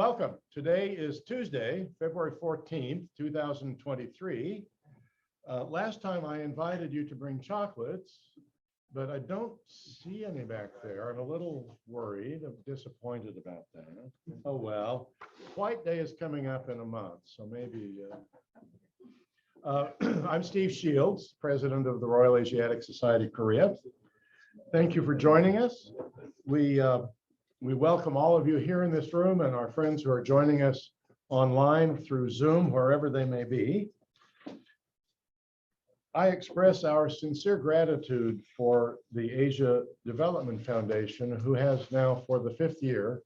Welcome. Today is Tuesday, February 14th, 2023. Last time I invited you to bring chocolates, but I don't see any back there. I'm a little worried. I'm disappointed about that. Oh, well. White Day is coming up in a month, so maybe. I'm Steve Shields, President of the Royal Asiatic Society, Korea. Thank you for joining us. We welcome all of you here in this room and our friends who are joining us online through Zoom, wherever they may be. I express our sincere gratitude for the Asia Development Foundation, who has now for the 5th year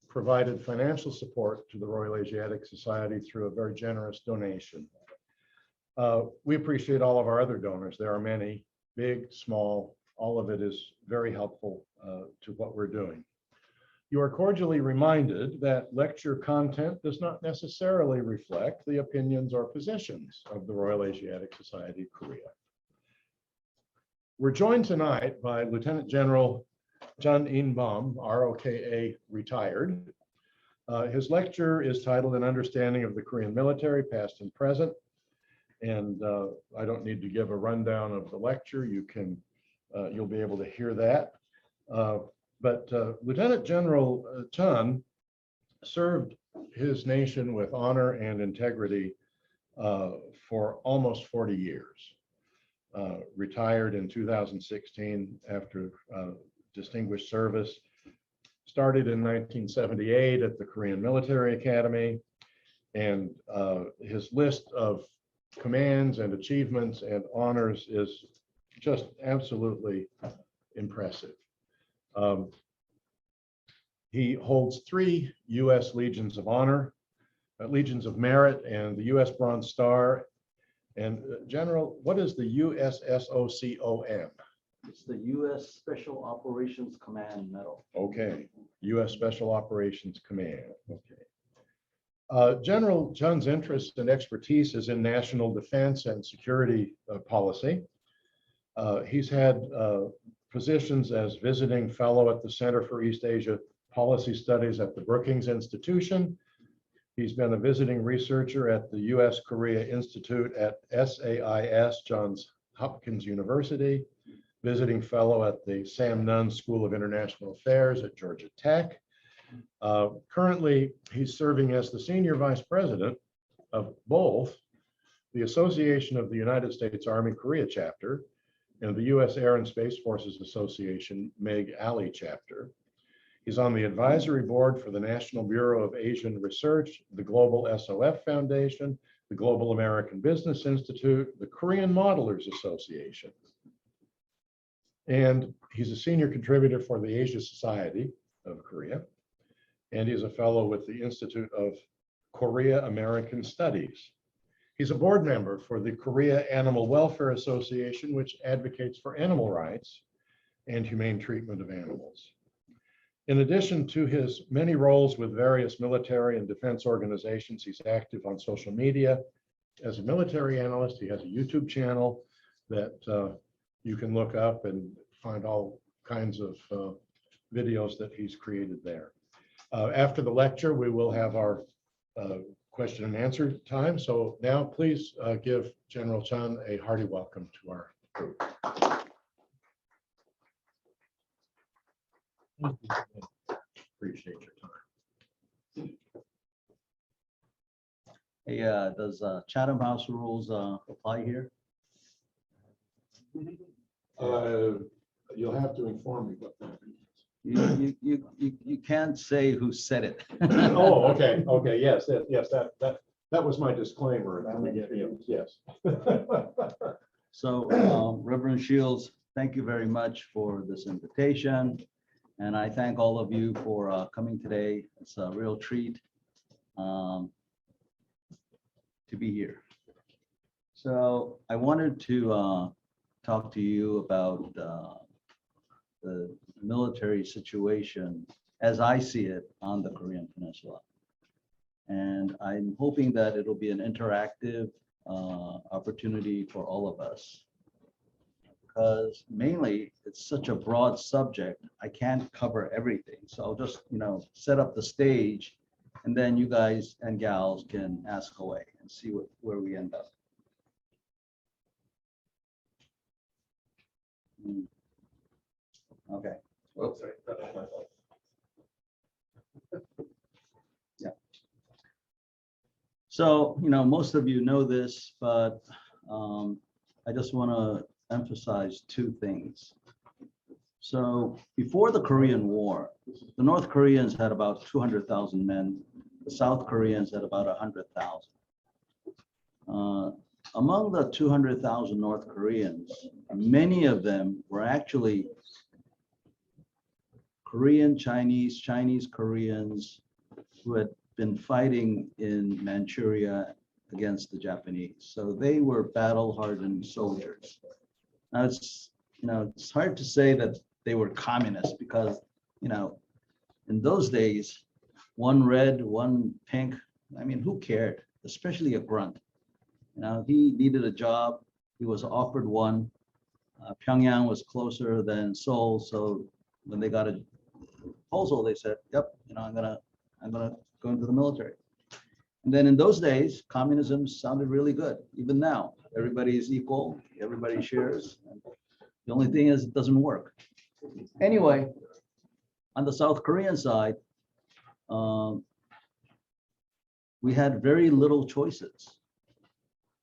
provided financial support to the Royal Asiatic Society through a very generous donation. We appreciate all of our other donors. There are many, big, small, all of it is very helpful to what we're doing. You are cordially reminded that lecture content does not necessarily reflect the opinions or positions of the Royal Asiatic Society, Korea. We're joined tonight by Lieutenant General General In-Bum, ROKA retired. His lecture is titled An Understanding of the Korean Military, Past and Present. And I don't need to give a rundown of the lecture. You'll be able to hear that. But Lieutenant General Chun served his nation with honor and integrity for almost 40 years. Retired in 2016 after distinguished service. Started in 1978 at the Korean Military Academy. And his list of commands and achievements and honors is just absolutely impressive. He holds 3 U.S. Legions of Honor, Legions of Merit, and the U.S. Bronze Star. And General, what is the USSOCOM? It's the U.S. Special Operations Command Medal. Okay, U.S. Special Operations Command. Okay. General Chun's interest and expertise is in national defense and security policy. He's had positions as visiting fellow at the Center for East Asia Policy Studies at the Brookings Institution. He's been a visiting researcher at the U.S. Korea Institute at SAIS, Johns Hopkins University, visiting fellow at the Sam Nunn School of International Affairs at Georgia Tech. Currently, he's serving as the Senior Vice President of both the Association of the United States Army Korea Chapter and the U.S. Air and Space Forces Association, Meg Alley Chapter. He's on the advisory board for the National Bureau of Asian Research, the Global SOF Foundation, the Global American Business Institute, the Korean Modelers Association. And he's a senior contributor for the Asia Society of Korea. And he's a fellow with the Institute of Korea American Studies. He's a board member for the Korea Animal Welfare Association, which advocates for animal rights and humane treatment of animals. In addition to his many roles with various military and defense organizations, he's active on social media. As a military analyst, he has a YouTube channel that you can look up and find all kinds of videos that he's created there. After the lecture, we will have our question and answer time. So now please give General Chun a hearty welcome to our group. Appreciate your time. Hey, does Chatham House rules apply here? You'll have to inform me what that means. You can't say who said it. Oh, okay, okay, yes, that was my disclaimer. Yes. So, Reverend Shields, thank you very much for this invitation. And I thank all of you for coming today. It's a real treat to be here. So I wanted to talk to you about the military situation as I see it on the Korean Peninsula. And I'm hoping that it'll be an interactive opportunity for all of us. Because mainly it's such a broad subject, I can't cover everything. So I'll just, set up the stage And then you guys and gals can ask away and see where we end up. Okay. Oh, sorry. That was my fault. So, most of you know this, but I just want to emphasize two things. So before the Korean War, the North Koreans had about 200,000 men. The South Koreans had about 100,000. Among the 200,000 North Koreans, many of them were actually Korean, Chinese Koreans who had been fighting in Manchuria against the Japanese. So they were battle-hardened soldiers. Now it's hard to say that they were communists because, in those days, one red, one pink, I mean, who cared? Especially a grunt. He needed a job. He was offered one. Pyongyang was closer than Seoul, so when they got a proposal, they said, "Yep, I'm gonna go into the military." And then in those days, communism sounded really good. Even now, everybody is equal, everybody shares. The only thing is, it doesn't work. Anyway, on the South Korean side, we had very little choices.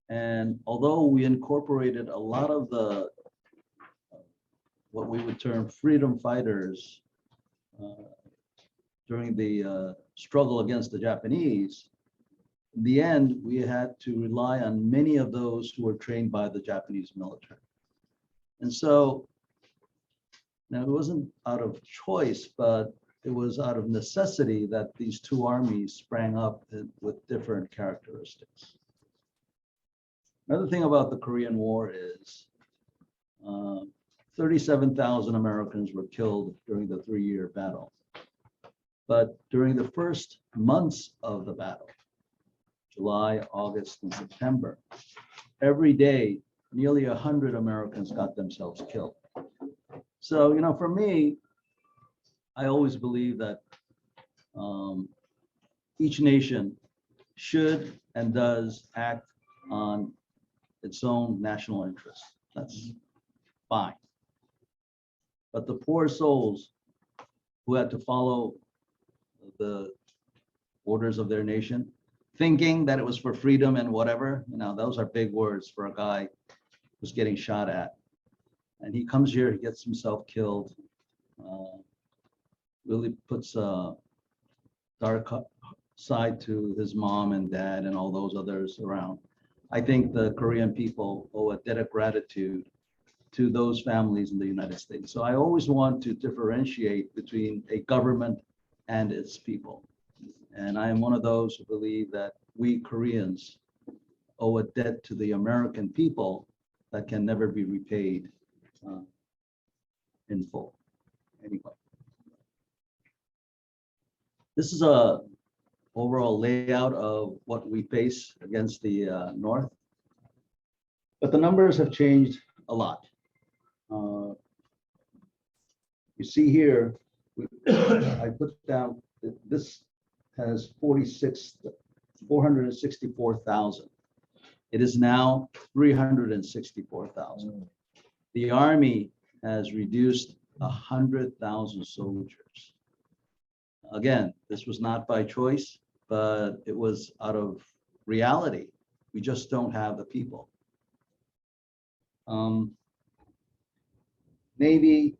And although we incorporated a lot of the, what we would term freedom fighters during the struggle against the Japanese, in the end, we had to rely on many of those who were trained by the Japanese military. And so, now it wasn't out of choice, but it was out of necessity that these two armies sprang up with different characteristics. Another thing about the Korean War is 37,000 Americans were killed during the 3-year battle. But during the first months of the battle, July, August, and September, every day, nearly 100 Americans got themselves killed. So, for me, I always believe that each nation should and does act on its own national interests. That's fine. But the poor souls who had to follow the orders of their nation, thinking that it was for freedom and whatever, those are big words for a guy who's getting shot at. And he comes here, he gets himself killed, really puts a dark side to his mom and dad and all those others around. I think the Korean people owe a debt of gratitude to those families in the United States. So I always want to differentiate between a government and its people. And I am one of those who believe that we Koreans owe a debt to the American people that can never be repaid in full. Anyway, this is a overall layout of what we face against the North, but the numbers have changed a lot. You see here, I put down that this has 464,000. It is now 364,000. The Army has reduced 100,000 soldiers. Again, this was not by choice, but it was out of reality. We just don't have the people. Navy,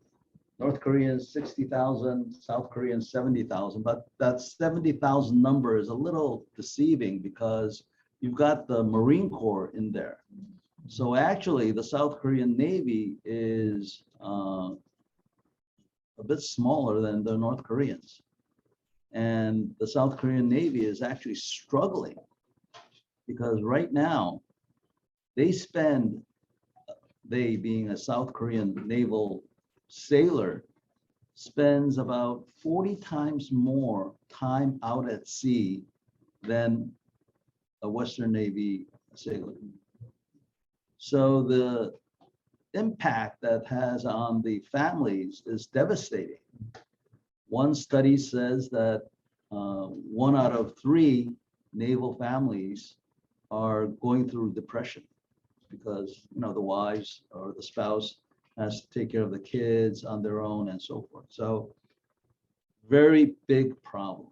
North Koreans 60,000, South Koreans 70,000, but that 70,000 number is a little deceiving because you've got the Marine Corps in there. So actually, the South Korean Navy is a bit smaller than the North Koreans. And the South Korean Navy is actually struggling because right now, they being a South Korean naval sailor, spends about 40 times more time out at sea than a Western Navy sailor. So the impact that has on the families is devastating. One study says that 1 out of 3 naval families are going through depression because, the wives or the spouse has to take care of the kids on their own and so forth. So very big problem.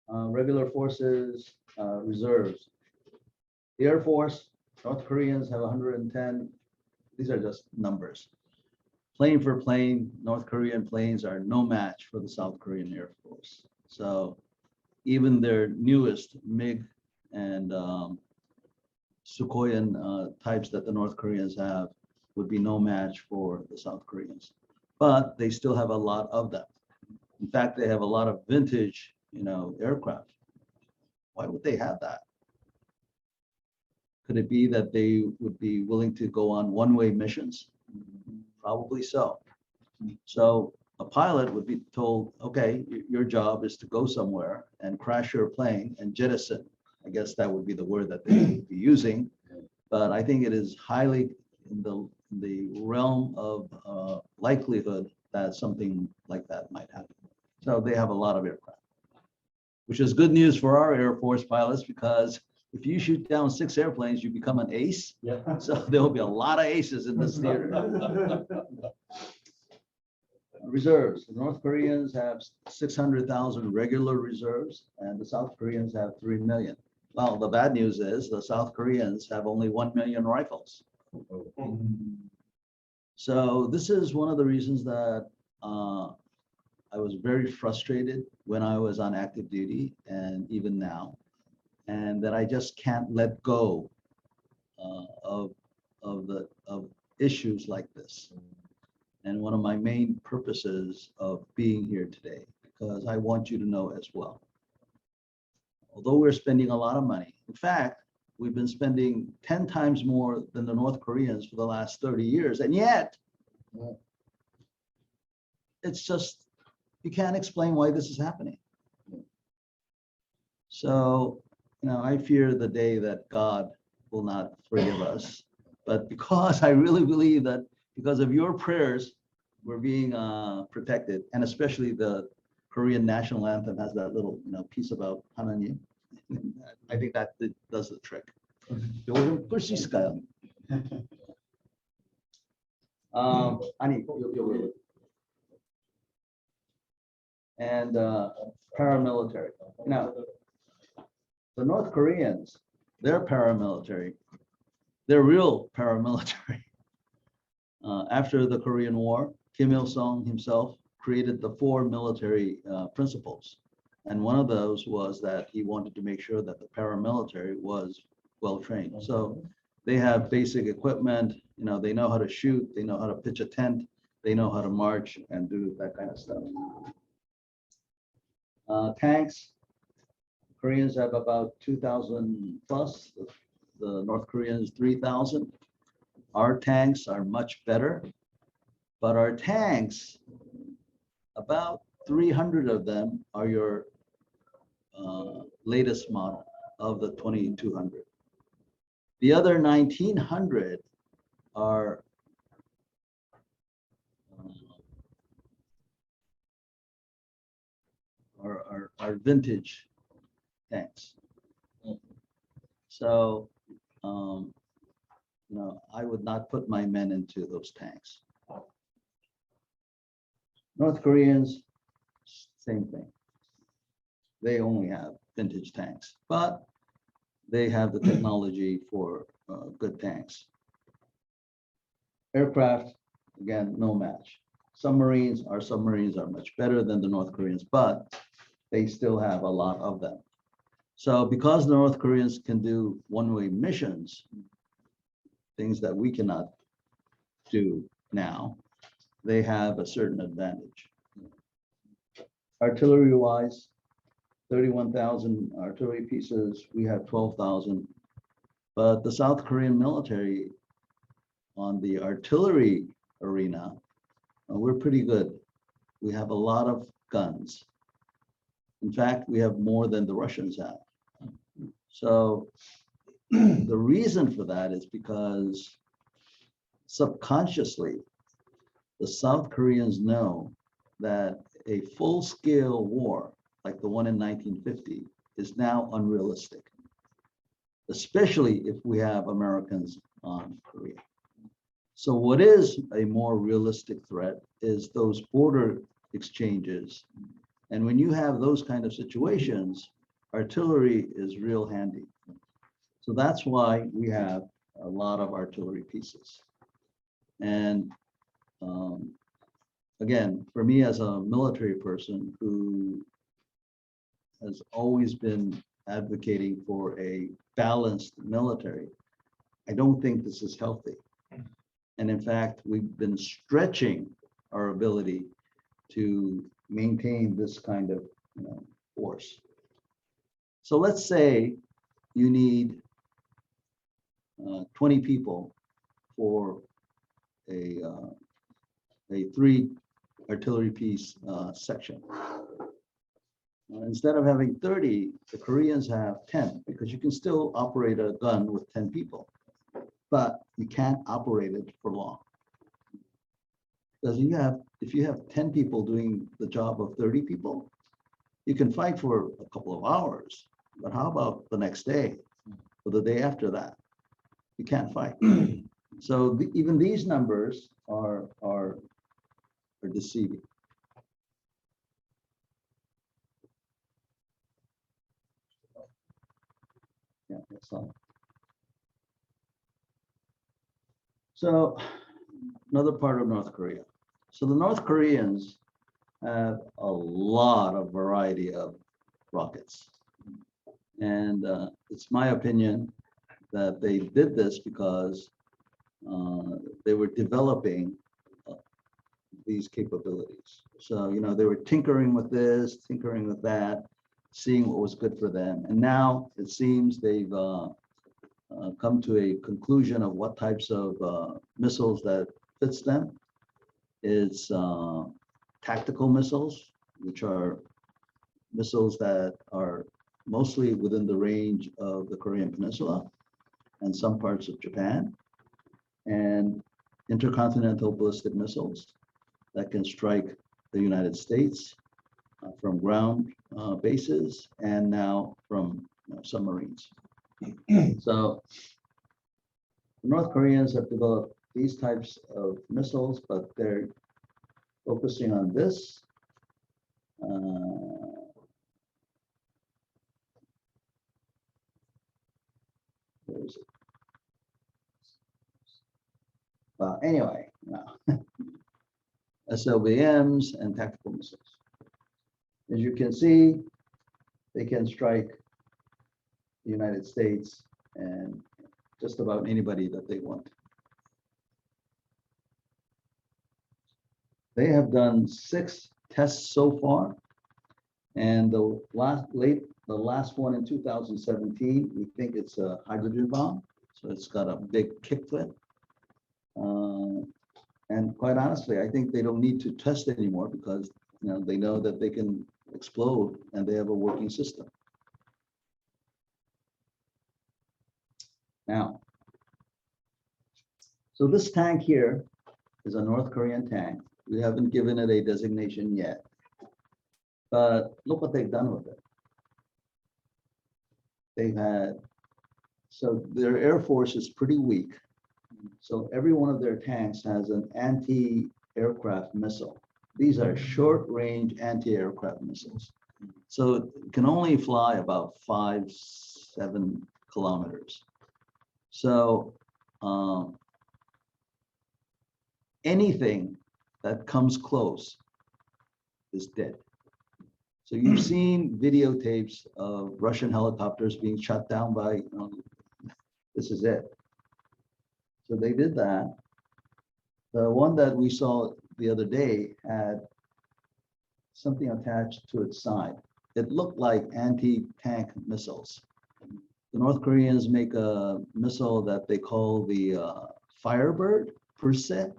Regular forces, reserves. The Air Force, North Koreans have 110. These are just numbers. Plane for plane, North Korean planes are no match for the South Korean Air Force. So even their newest MiG and Sukhoian types that the North Koreans have would be no match for the South Koreans. But they still have a lot of them. In fact, they have a lot of vintage, aircraft. Why would they have that? Could it be that they would be willing to go on one-way missions? Probably so. So a pilot would be told, okay, your job is to go somewhere and crash your plane and jettison. I guess that would be the word that they would be using. But I think it is highly in the realm of likelihood that something like that might happen. So they have a lot of aircraft, which is good news for our Air Force pilots, because if you shoot down 6 airplanes, you become an ace. Yeah. So there will be a lot of aces in this theater. Reserves. The North Koreans have 600,000 regular reserves, and the South Koreans have 3 million. Well, the bad news is the South Koreans have only 1 million rifles. So this is one of the reasons that I was very frustrated when I was on active duty and even now, and that I just can't let go of issues like this. And one of my main purposes of being here today, because I want you to know as well, although we're spending a lot of money, in fact, we've been spending 10 times more than the North Koreans for the last 30 years, and yet it's just, you can't explain why this is happening. So, I fear the day that God will not forgive us, but because I really believe that because of your prayers, we're being protected, and especially the Korean national anthem has that little, piece about 하나님. I think that does the trick. 요거 끌 수 있을까요? 아니, 요거. And paramilitary. Now, the North Koreans, they're paramilitary. They're real paramilitary. After the Korean War, Kim Il-sung himself created the 4 military principles. And one of those was that he wanted to make sure that the paramilitary was well trained. So they have basic equipment, they know how to shoot, they know how to pitch a tent, they know how to march and do that kind of stuff. Tanks, Koreans have about 2,000 plus, the North Koreans 3,000. Our tanks are much better, but our tanks, about 300 of them are your latest model of the 2200. The other 1,900 are vintage tanks. So, I would not put my men into those tanks. North Koreans, same thing. They only have vintage tanks, but they have the technology for good tanks. Aircraft, again, no match. Our submarines are much better than the North Koreans, but they still have a lot of them. So because the North Koreans can do one-way missions, things that we cannot do now, they have a certain advantage. Artillery-wise, 31,000 artillery pieces, we have 12,000. But the South Korean military on the artillery arena, we're pretty good. We have a lot of guns. In fact, we have more than the Russians have. So the reason for that is because subconsciously, the South Koreans know that a full-scale war like the one in 1950 is now unrealistic, especially if we have Americans on Korea. So what is a more realistic threat is those border exchanges. And when you have those kind of situations, artillery is real handy. So that's why we have a lot of artillery pieces. And again, for me as a military person who has always been advocating for a balanced military, I don't think this is healthy. And in fact, we've been stretching our ability to maintain this kind of force. So let's say you need 20 people for a 3 artillery piece section. Instead of having 30, the Koreans have 10, because you can still operate a gun with 10 people, but you can't operate it for long. Because if you have 10 people doing the job of 30 people, you can fight for a couple of hours, but how about the next day or the day after that? You can't fight. So even these numbers are deceiving. Yeah, that's all. So another part of North Korea. So the North Koreans have a lot of variety of rockets. And it's my opinion that they did this because they were developing these capabilities. So, they were tinkering with this, tinkering with that, seeing what was good for them. And now it seems they've come to a conclusion of what types of missiles that fits them. It's tactical missiles, which are missiles that are mostly within the range of the Korean Peninsula and some parts of Japan, and intercontinental ballistic missiles that can strike the United States from ground bases and now from submarines. So the North Koreans have developed these types of missiles, but they're focusing on this. Where is it? Anyway, SLBMs and tactical missiles. As you can see, they can strike the United States and just about anybody that they want. They have done 6 tests so far, and the last one in 2017, we think it's a hydrogen bomb, so it's got a big kickflip. And quite honestly, I think they don't need to test anymore because they know that they can explode and they have a working system. Now, so this tank here is a North Korean tank. We haven't given it a designation yet, but look what they've done with it. So their Air Force is pretty weak. So every one of their tanks has an anti-aircraft missile. These are short-range anti-aircraft missiles. So it can only fly about 5-7 kilometers. So anything that comes close is dead. So you've seen videotapes of Russian helicopters being shot down by, this is it. So they did that. The one that we saw the other day had something attached to its side. It looked like anti-tank missiles. The North Koreans make a missile that they call the Firebird per se.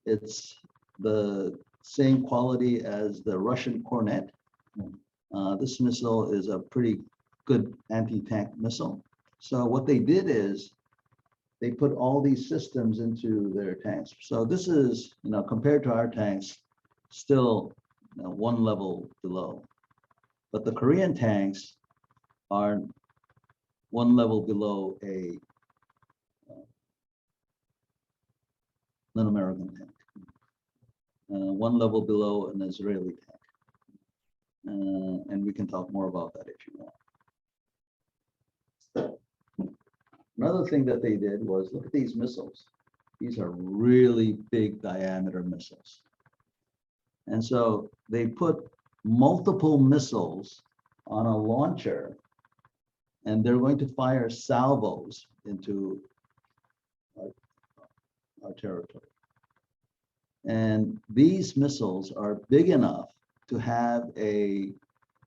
It's the same quality as the Russian Kornet. This missile is a pretty good anti-tank missile. So what they did is they put all these systems into their tanks. So this is, compared to our tanks, still one level below. But the Korean tanks are one level below an American tank, one level below an Israeli tank. And we can talk more about that if you want. Another thing that they did was look at these missiles. These are really big diameter missiles. And so they put multiple missiles on a launcher, and they're going to fire salvos into our territory. And these missiles are big enough to have a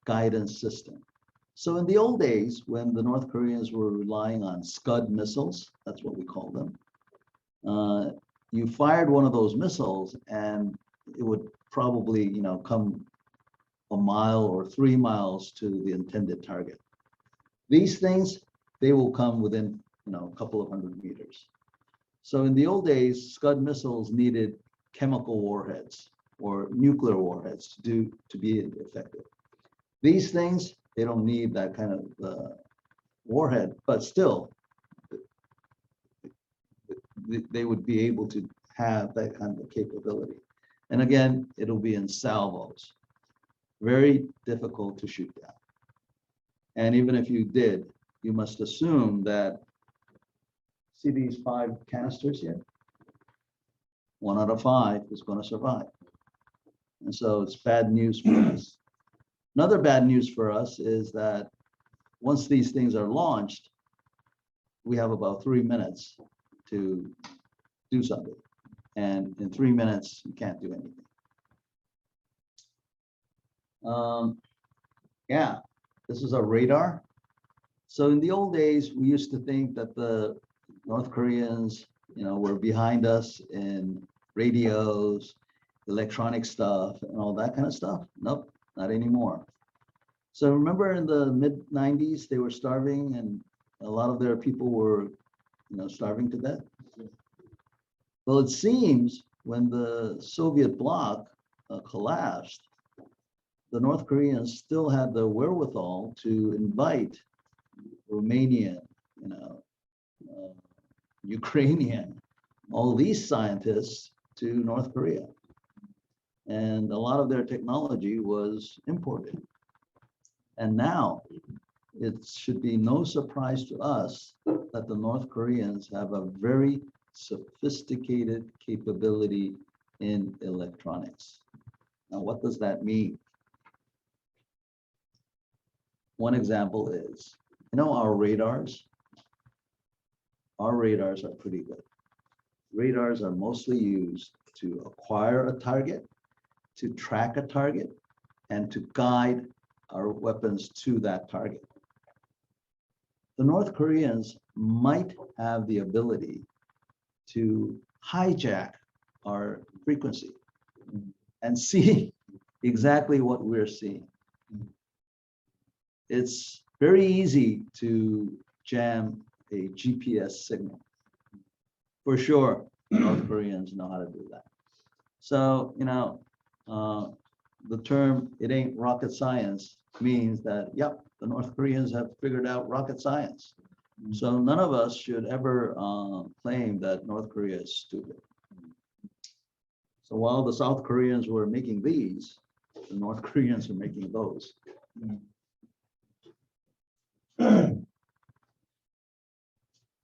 guidance system. So in the old days, when the North Koreans were relying on Scud missiles, that's what we call them, you fired one of those missiles and it would probably, come a mile or 3 miles to the intended target. These things, they will come within, a couple of 100 meters. So in the old days, Scud missiles needed chemical warheads or nuclear warheads to be effective. These things, they don't need that kind of warhead, but still, they would be able to have that kind of capability. And again, it'll be in salvos. Very difficult to shoot down. And even if you did, you must assume that, see these 5 canisters here? 1 out of 5 is going to survive. And so it's bad news for us. Another bad news for us is that once these things are launched, we have about 3 minutes to do something. And in 3 minutes, you can't do anything. Yeah, this is a radar. So in the old days, we used to think that the North Koreans, were behind us in radios, electronic stuff, and all that kind of stuff. Nope, not anymore. So remember in the mid-90s, they were starving and a lot of their people were, starving to death. Well, it seems when the Soviet bloc collapsed, the North Koreans still had the wherewithal to invite Romanian, Ukrainian, all these scientists to North Korea. And a lot of their technology was imported. And now it should be no surprise to us that the North Koreans have a very sophisticated capability in electronics. Now, what does that mean? One example is, our radars? Our radars are pretty good. Radars are mostly used to acquire a target, to track a target, and to guide our weapons to that target. The North Koreans might have the ability to hijack our frequency and see exactly what we're seeing. It's very easy to jam a GPS signal. For sure, North Koreans know how to do that. So, the term, it ain't rocket science, means that, yep, the North Koreans have figured out rocket science. So none of us should ever claim that North Korea is stupid. So while the South Koreans were making these, the North Koreans are making those.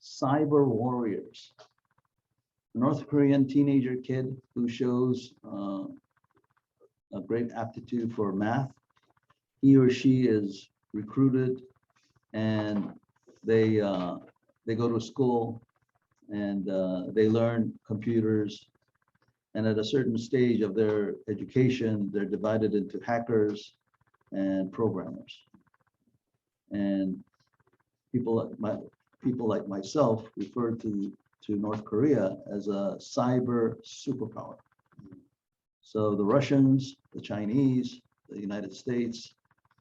Cyber warriors. A North Korean teenager kid who shows a great aptitude for math. He or she is recruited and they go to school and they learn computers. And at a certain stage of their education, they're divided into hackers and programmers. And people like myself refer to North Korea as a cyber superpower. So the Russians, the Chinese, the United States,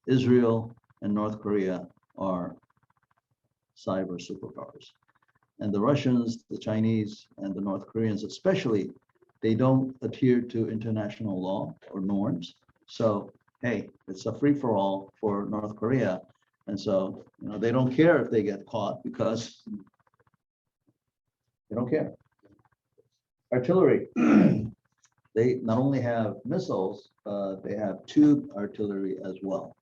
Israel, and North Korea are cyber superpowers. And the Russians, the Chinese, and the North Koreans especially, they don't adhere to international law or norms. So, hey, it's a free-for-all for North Korea. And so, they don't care if they get caught because they don't care. Artillery, they not only have missiles, they have tube artillery as well.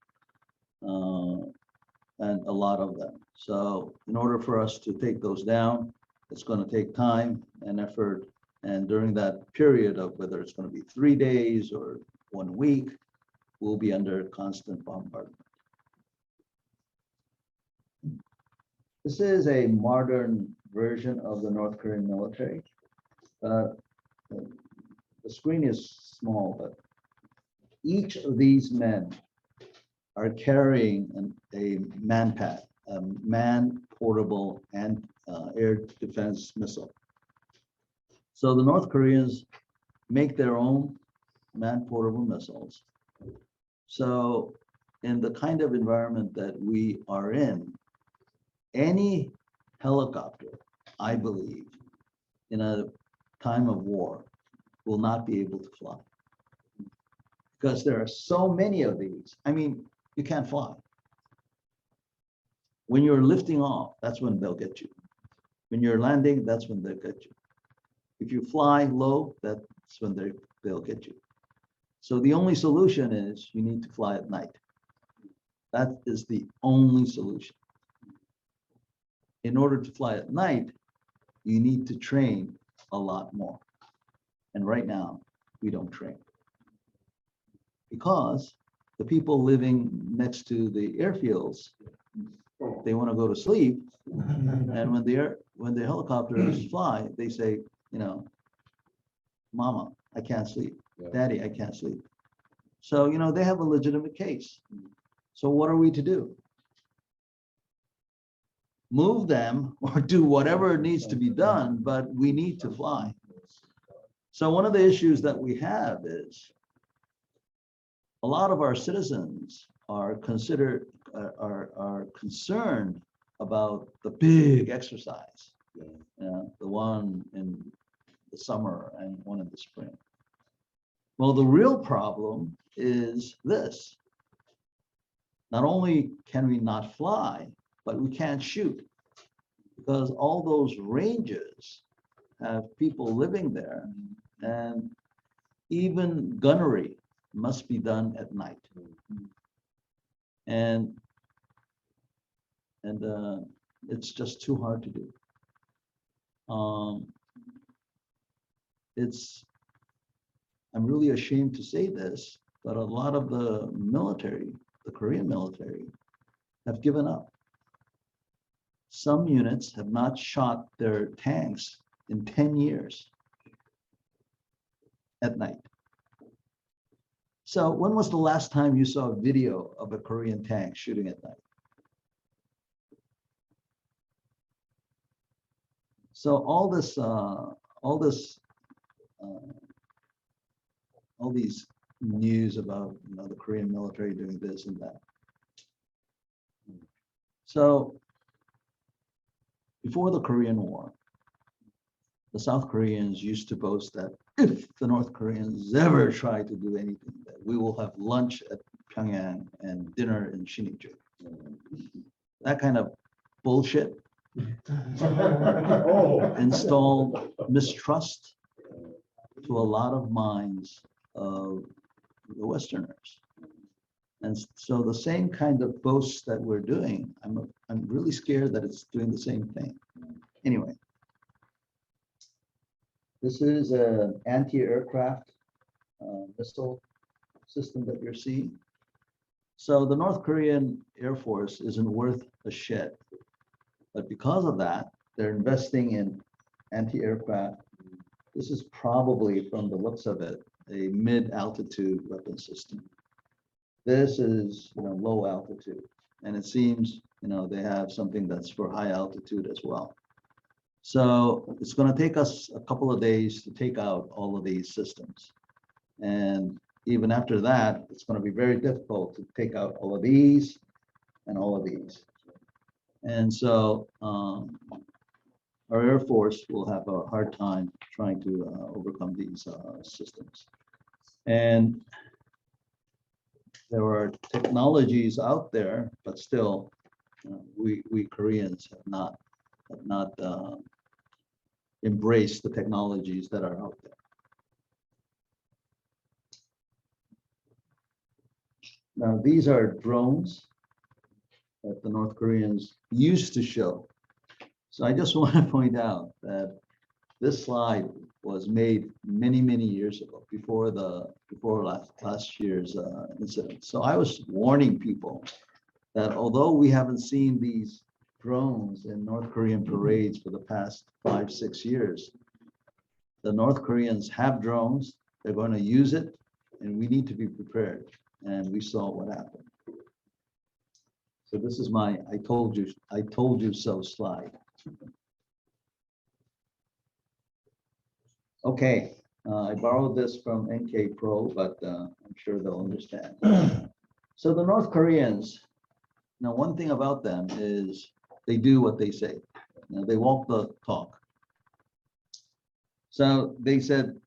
And a lot of them. So in order for us to take those down, it's going to take time and effort. And during that period of whether it's going to be 3 days or 1 week, we'll be under constant bombardment. This is a modern version of the North Korean military. The screen is small, but each of these men are carrying a man-pad, a man-portable and air defense missile. So the North Koreans make their own man-portable missiles. So in the kind of environment that we are in, any helicopter, I believe, in a time of war will not be able to fly. Because there are so many of these. I mean, you can't fly. When you're lifting off, that's when they'll get you. When you're landing, that's when they'll get you. If you fly low, that's when they'll get you. So the only solution is you need to fly at night. That is the only solution. In order to fly at night, you need to train a lot more. And right now, we don't train. Because the people living next to the airfields, they want to go to sleep. And when the helicopters fly, they say, Mama, I can't sleep. Yeah. Daddy, I can't sleep. So, they have a legitimate case. So what are we to do? Move them or do whatever needs to be done, but we need to fly. So one of the issues that we have is a lot of our citizens are concerned about the big exercise, the one in the summer and one in the spring. Well, the real problem is this. Not only can we not fly, but we can't shoot because all those ranges have people living there, and even gunnery must be done at night. And it's just too hard to do. I'm really ashamed to say this, but a lot of the military, the Korean military, have given up. Some units have not shot their tanks in 10 years at night. So when was the last time you saw a video of a Korean tank shooting at night? So all these news about the Korean military doing this and that. So before the Korean War, the South Koreans used to boast that if the North Koreans ever try to do anything, that we will have lunch at Pyongyang and dinner in Sinŭiju. That kind of bullshit installed mistrust to a lot of minds of the Westerners. And so the same kind of boasts that we're doing, I'm really scared that it's doing the same thing. Anyway, this is an anti-aircraft missile system that you're seeing. So the North Korean Air Force isn't worth a shit, but because of that, they're investing in anti-aircraft. This is probably, from the looks of it, a mid-altitude weapon system. This is low altitude, and it seems they have something that's for high altitude as well. So it's going to take us a couple of days to take out all of these systems, and even after that, it's going to be very difficult to take out all of these and all of these. And so our Air Force will have a hard time trying to overcome these systems. And there are technologies out there, but still, we Koreans have not embraced the technologies that are out there. Now, these are drones that the North Koreans used to show. So I just want to point out that this slide was made many, many years ago, before last year's incident. So I was warning people that although we haven't seen these drones in North Korean parades for the past 5-6 years, the North Koreans have drones, they're going to use it, and we need to be prepared. And we saw what happened. So this is my I told you so slide. Okay, I borrowed this from NK Pro, but I'm sure they'll understand. So the North Koreans, now one thing about them is they do what they say. You know, they walk the talk. So they said,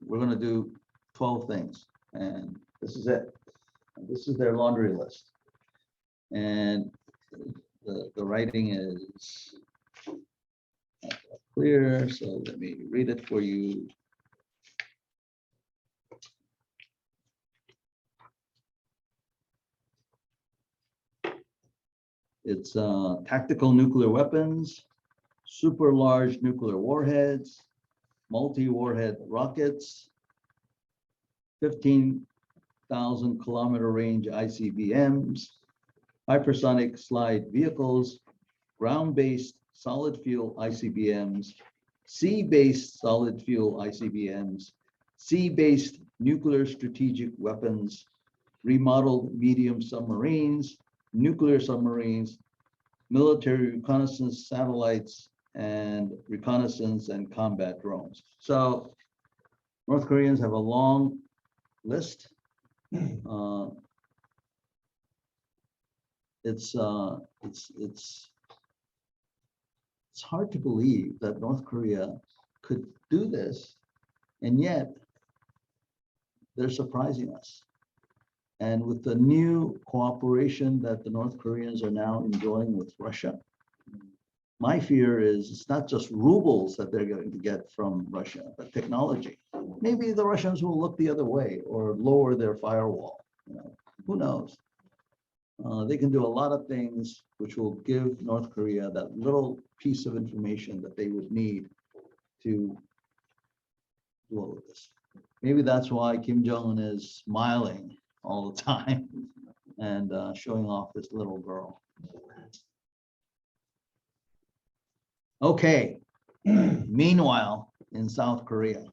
we're going to do 12 things, and this is it. And this is their laundry list. And the writing is not clear, so let me read it for you. It's tactical nuclear weapons, super large nuclear warheads, multi-warhead rockets, 15,000-kilometer range ICBMs, hypersonic slide vehicles, ground-based solid fuel ICBMs, sea-based solid fuel ICBMs, sea-based nuclear strategic weapons, remodeled medium submarines, nuclear submarines, military reconnaissance satellites, and reconnaissance and combat drones. So North Koreans have a long list. It's hard to believe that North Korea could do this, and yet they're surprising us. And with the new cooperation that the North Koreans are now enjoying with Russia, my fear is it's not just rubles that they're going to get from Russia, but technology. Maybe the Russians will look the other way or lower their firewall. You know, who knows? They can do a lot of things which will give North Korea that little piece of information that they would need to do all of this. Maybe that's why Kim Jong-un is smiling all the time and showing off this little girl. Okay, meanwhile, in South Korea.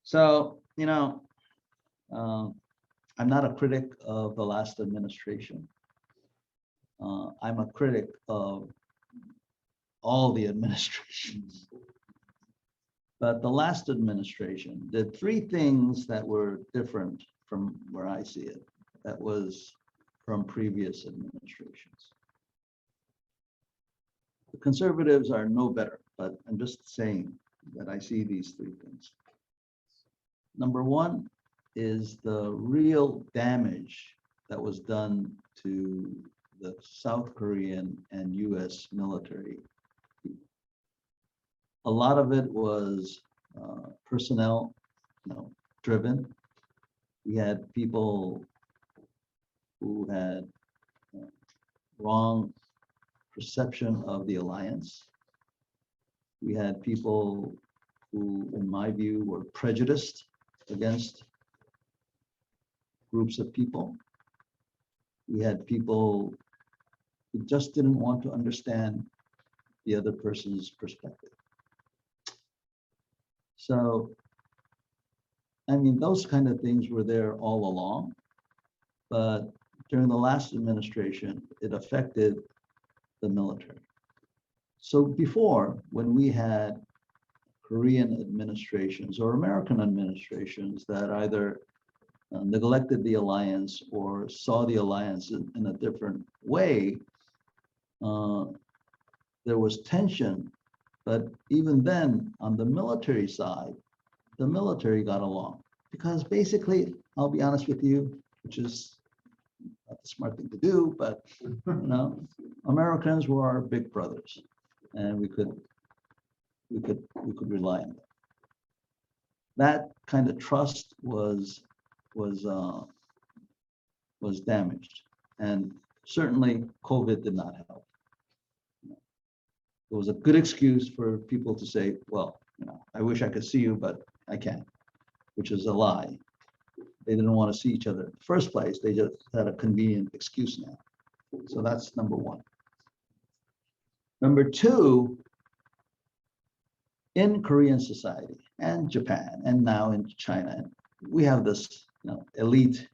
So, you know, I'm not a critic of the last administration. I'm a critic of all the administrations. But the last administration did 3 things that were different from where I see it. That was from previous administrations. The conservatives are no better, but I'm just saying that I see these 3 things. Number 1 is the real damage that was done to the South Korean and U.S. military. A lot of it was personnel, driven. We had people who had wrong perception of the alliance. We had people who, in my view, were prejudiced against groups of people. We had people who just didn't want to understand the other person's perspective. So, I mean, those kind of things were there all along, but during the last administration, it affected the military. So before, when we had Korean administrations or American administrations that either neglected the alliance or saw the alliance in a different way, there was tension. But even then, on the military side, the military got along because basically I'll be honest with you, which is not the smart thing to do, but Americans were our big brothers, and we could rely on them. That kind of trust was damaged, and certainly COVID did not help. It was a good excuse for people to say, well, I wish I could see you, but I can't, which is a lie. They didn't want to see each other in the first place. They just had a convenient excuse now. So that's number one. Number two, in Korean society and Japan and now in China, we have this elite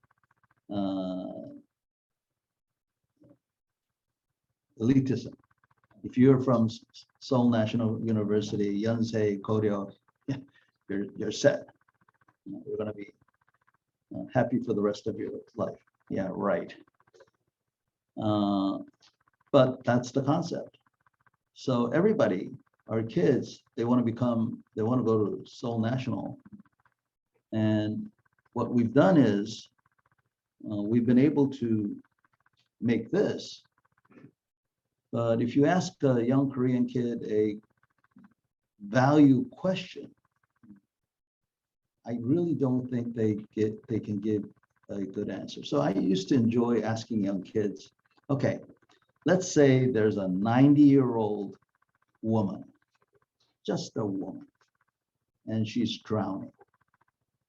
elitism. If you're from Seoul National University, Yonsei, Koryo, you're set. You're going to be happy for the rest of your life. Yeah, right. But that's the concept. So everybody, our kids, they want to go to Seoul National. And what we've done is we've been able to make this. But if you ask a young Korean kid a value question, I really don't think they can give a good answer. So I used to enjoy asking young kids, okay, let's say there's a 90-year-old woman, just a woman, and she's drowning.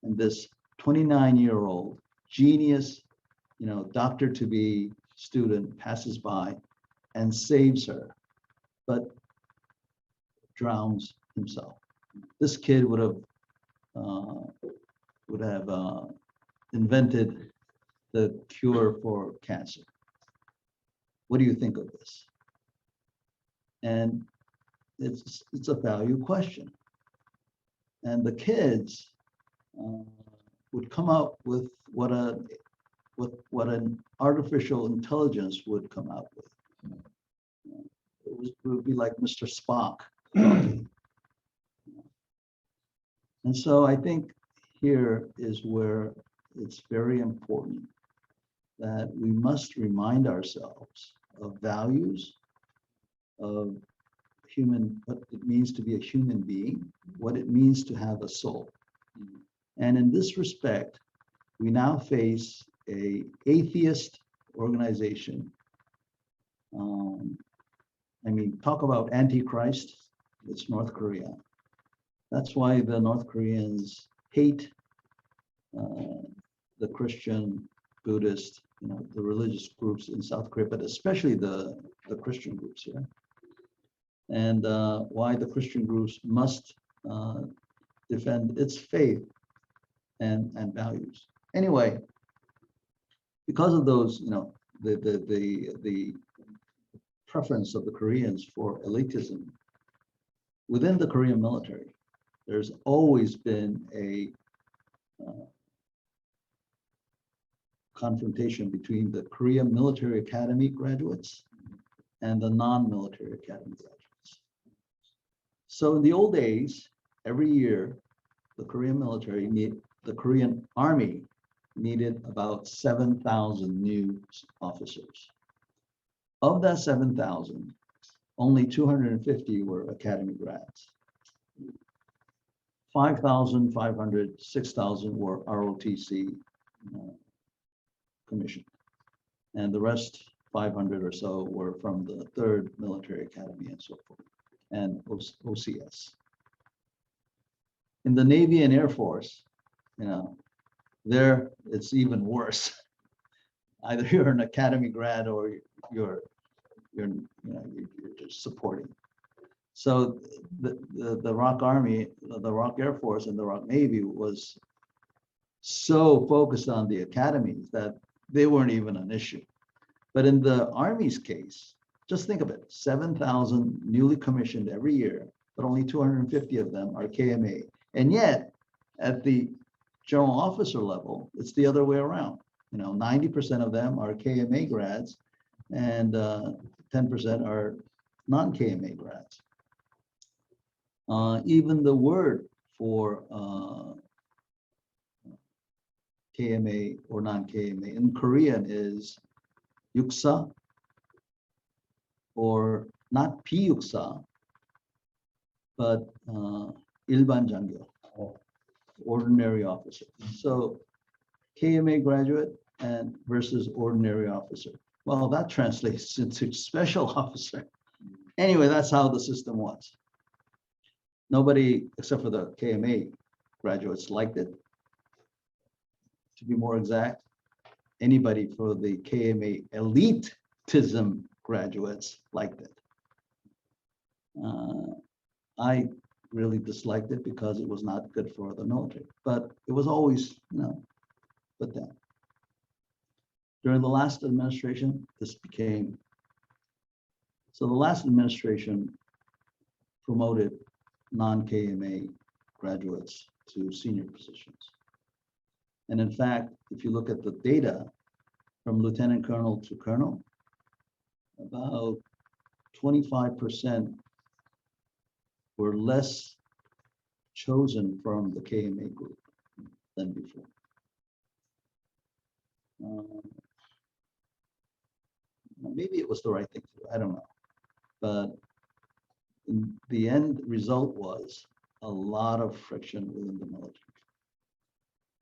And this 29-year-old genius, doctor-to-be student passes by and saves her, but drowns himself. This kid would have invented the cure for cancer. What do you think of this? And it's a value question. And the kids would come up with what an artificial intelligence would come out with. It would be like Mr. Spock talking. And so I think here is where it's very important that we must remind ourselves of values, of what it means to be a human being, what it means to have a soul. And in this respect, we now face an atheist organization. Talk about Antichrist, it's North Korea. That's why the North Koreans hate the Christian, Buddhist, the religious groups in South Korea, but especially the Christian groups here. And why the Christian groups must defend its faith and values. Anyway, because of those, the preference of the Koreans for elitism within the Korean military, there's always been a confrontation between the Korean Military Academy graduates and the non-military academy graduates. So in the old days, every year, the Korean Army needed about 7,000 new officers. Of that 7,000, only 250 were academy grads. 5,500, 6,000 were ROTC commissioned. And the rest, 500 or so, were from the 3rd Military Academy and so forth, and OCS. In the Navy and Air Force, there it's even worse. Either you're an academy grad or you're just supporting. So the ROK Army, the ROK Air Force, and the ROK Navy was so focused on the academies that they weren't even an issue. But in the Army's case, just think of it, 7,000 newly commissioned every year, but only 250 of them are KMA. And yet, at the general officer level, it's the other way around. 90% of them are KMA grads and 10% are non-KMA grads. Even the word for KMA or non-KMA. In Korean is yuksa, or not P-yuksa, but 일반 장교, ordinary officer. So KMA graduate and versus ordinary officer. Well, that translates into special officer. Anyway, that's how the system was. Nobody, except for the KMA graduates, liked it. To be more exact, anybody for the KMA elitism graduates liked it. I really disliked it because it was not good for the military, but it was always, put down. During the last administration, this became, so the last administration promoted non-KMA graduates to senior positions. And in fact, if you look at the data from lieutenant colonel to colonel, about 25% were less chosen from the KMA group than before. Maybe it was the right thing to do, I don't know. But the end result was a lot of friction within the military.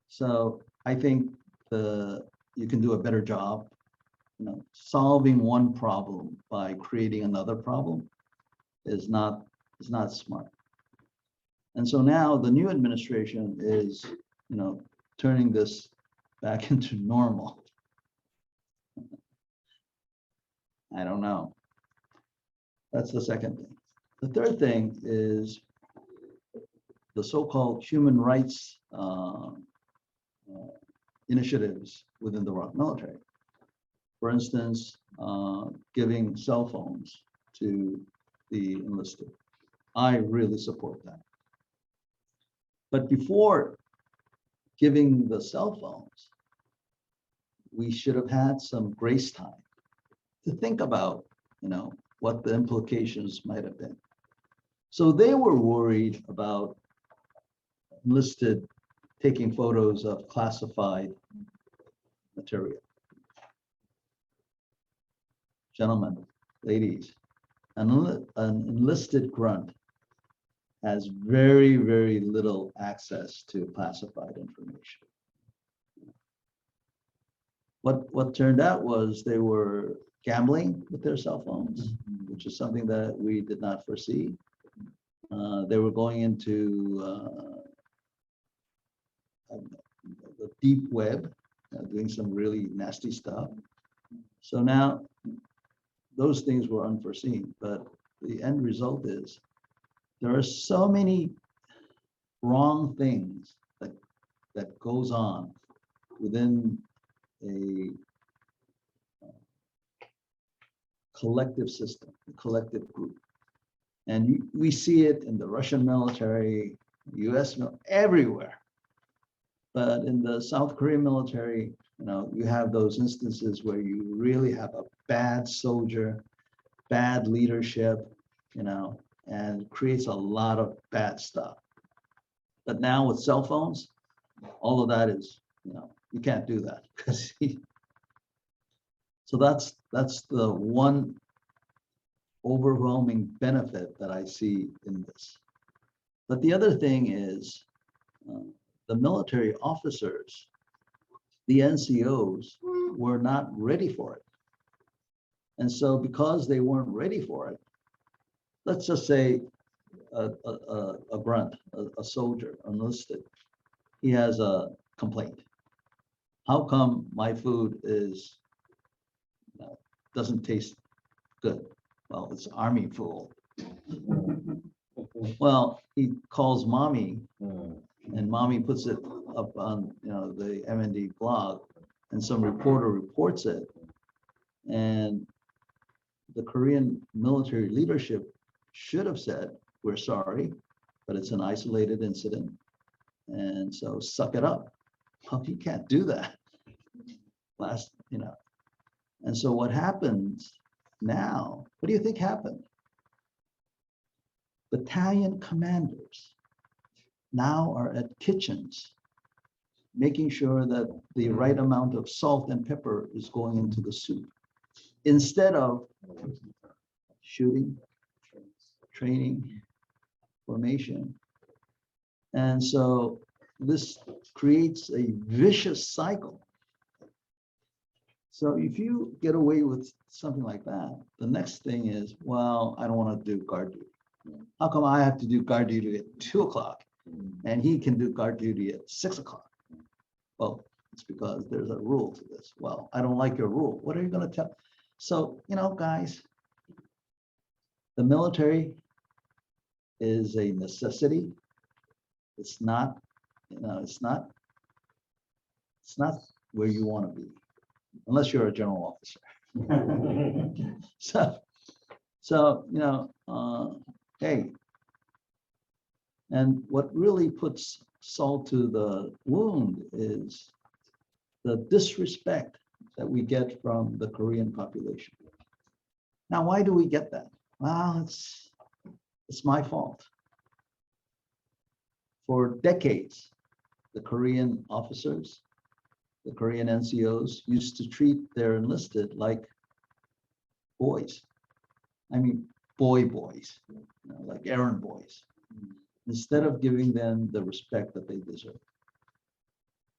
So I think you can do a better job, solving one problem by creating another problem is not smart. And so now the new administration is, turning this back into normal. I don't know. That's the second thing. The third thing is the so-called human rights initiatives within the ROK military. For instance, giving cell phones to the enlisted. I really support that. But before giving the cell phones, we should have had some grace time to think about, what the implications might have been. So they were worried about enlisted taking photos of classified material. Gentlemen, ladies, an enlisted grunt has very, very little access to classified information. What turned out was they were gambling with their cell phones, which is something that we did not foresee. They were going into the deep web, doing some really nasty stuff. So now those things were unforeseen, but the end result is there are so many wrong things that goes on within a collective system, a collective group. And we see it in the Russian military, US, everywhere. But in the South Korean military, you have those instances where you really have a bad soldier, bad leadership, and creates a lot of bad stuff. But now with cell phones, all of that is, you can't do that because so that's the one overwhelming benefit that I see in this. But the other thing is the military officers, the NCOs, were not ready for it. And so because they weren't ready for it, let's just say a grunt, a soldier, enlisted, he has a complaint. How come my food doesn't taste good? Well, it's Army food. Well, he calls mommy, and mommy puts it up on the MND blog, and some reporter reports it, and the Korean military leadership should have said, we're sorry, but it's an isolated incident, and so suck it up. Well, you can't do that. And so what happens now, what do you think happened? Battalion commanders now are at kitchens making sure that the right amount of salt and pepper is going into the soup instead of shooting, training, formation. And so this creates a vicious cycle. So if you get away with something like that, the next thing is, well, I don't want to do guard duty. How come I have to do guard duty at 2 o'clock and he can do guard duty at 6 o'clock? Well, it's because there's a rule to this. Well, I don't like your rule. What are you going to tell? So, guys, the military is a necessity. It's not, it's not where you want to be, unless you're a general officer. Hey, and what really puts salt to the wound is the disrespect that we get from the Korean population. Now, why do we get that? Well, it's my fault. For decades, the Korean officers, the Korean NCOs used to treat their enlisted like boys. I mean, boys, like errand boys, instead of giving them the respect that they deserve.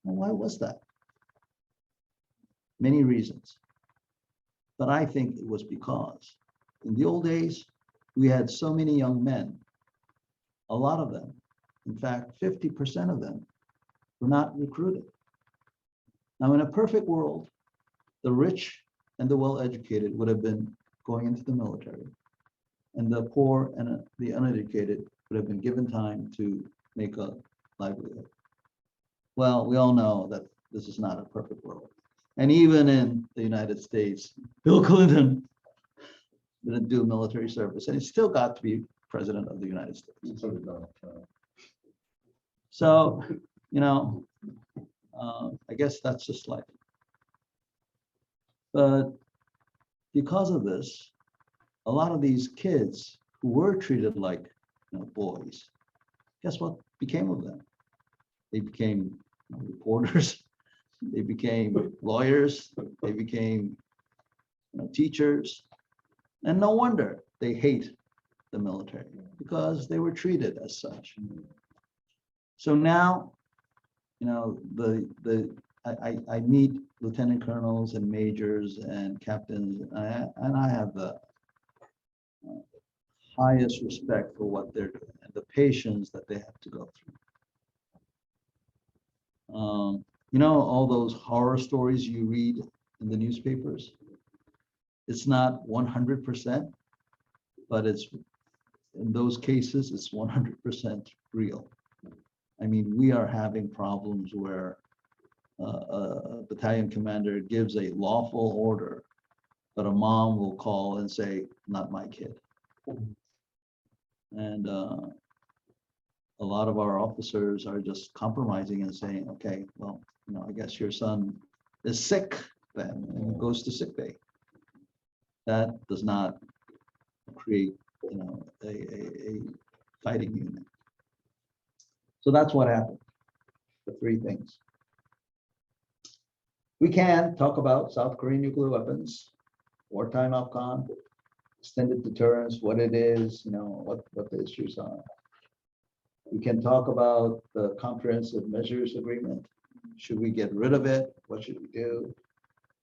Well, why was that? Many reasons. But I think it was because in the old days, we had so many young men, a lot of them, in fact, 50% of them were not recruited. Now, in a perfect world, the rich and the well-educated would have been going into the military, and the poor and the uneducated would have been given time to make a livelihood. Well, we all know that this is not a perfect world. And even in the United States, Bill Clinton didn't do military service, and he still got to be president of the United States. So, I guess that's just life. But because of this, a lot of these kids who were treated like boys, guess what became of them? They became reporters, they became lawyers, they became teachers, and no wonder they hate the military, because they were treated as such. So now, I meet lieutenant colonels and majors and captains, and I have the highest respect for what they're doing and the patience that they have to go through. All those horror stories you read in the newspapers, it's not 100%, but it's, in those cases, it's 100% real. I mean, we are having problems where a battalion commander gives a lawful order, but a mom will call and say, not my kid. And a lot of our officers are just compromising and saying, okay, well, I guess your son is sick then, and goes to sick bay. That does not create, a fighting unit. So that's what happened. The three things. We can talk about South Korean nuclear weapons, wartime outcome, extended deterrence, what it is, what the issues are. We can talk about the comprehensive measures agreement. Should we get rid of it? What should we do?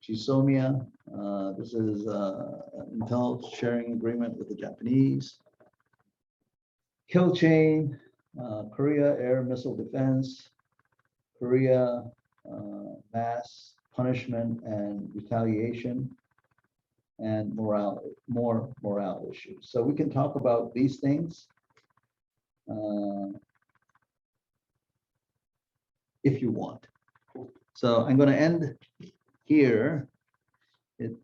GSOMIA, this is intel sharing agreement with the Japanese. Kill chain, Korea air missile defense, Korea mass punishment and retaliation, and more morale issues. So we can talk about these things if you want. So I'm going to end here. It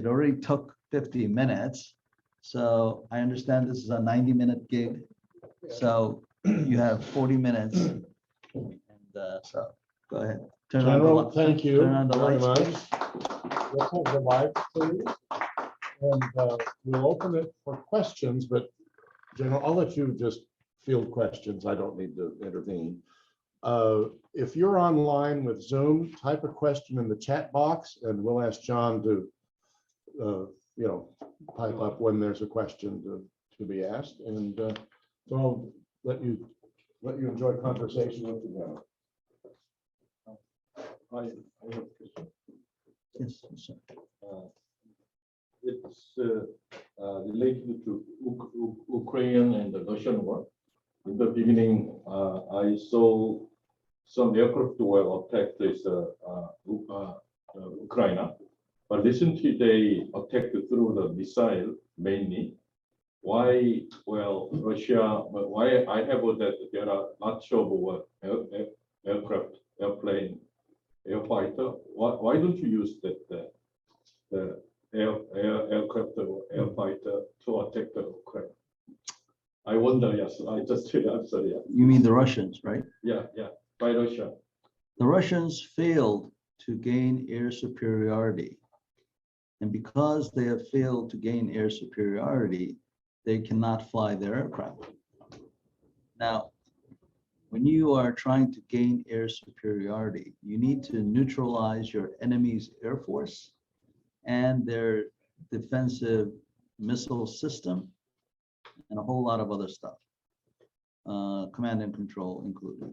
already took 50 minutes. So I understand this is a 90-minute gig. So you have 40 minutes. And so go ahead. General, thank you turn on the very lights, much. Let's have the lights, please. And we'll open it for questions, but General, I'll let you just field questions. I don't need to intervene. If you're online with Zoom, type a question in the chat box and we'll ask John to, pipe up when there's a question to be asked. And so I'll let you enjoy conversation with the General. I have a question. Yes, sir. It's related to Ukraine and the Russian war. In the beginning, I saw some aircraft were attacked this Ukraine, but recently they attacked through the missile mainly. Why? Well, Russia, but why I have that there are lots of aircraft, airplane, airfighter. Why don't you use that the aircraft or airfighter to attack the Ukraine? I wonder. Yes, I'm sorry. Yeah. You mean the Russians, right? Yeah, by Russia. The Russians failed to gain air superiority. And because they have failed to gain air superiority, they cannot fly their aircraft. Now, when you are trying to gain air superiority, you need to neutralize your enemy's air force and their defensive missile system and a whole lot of other stuff, command and control included.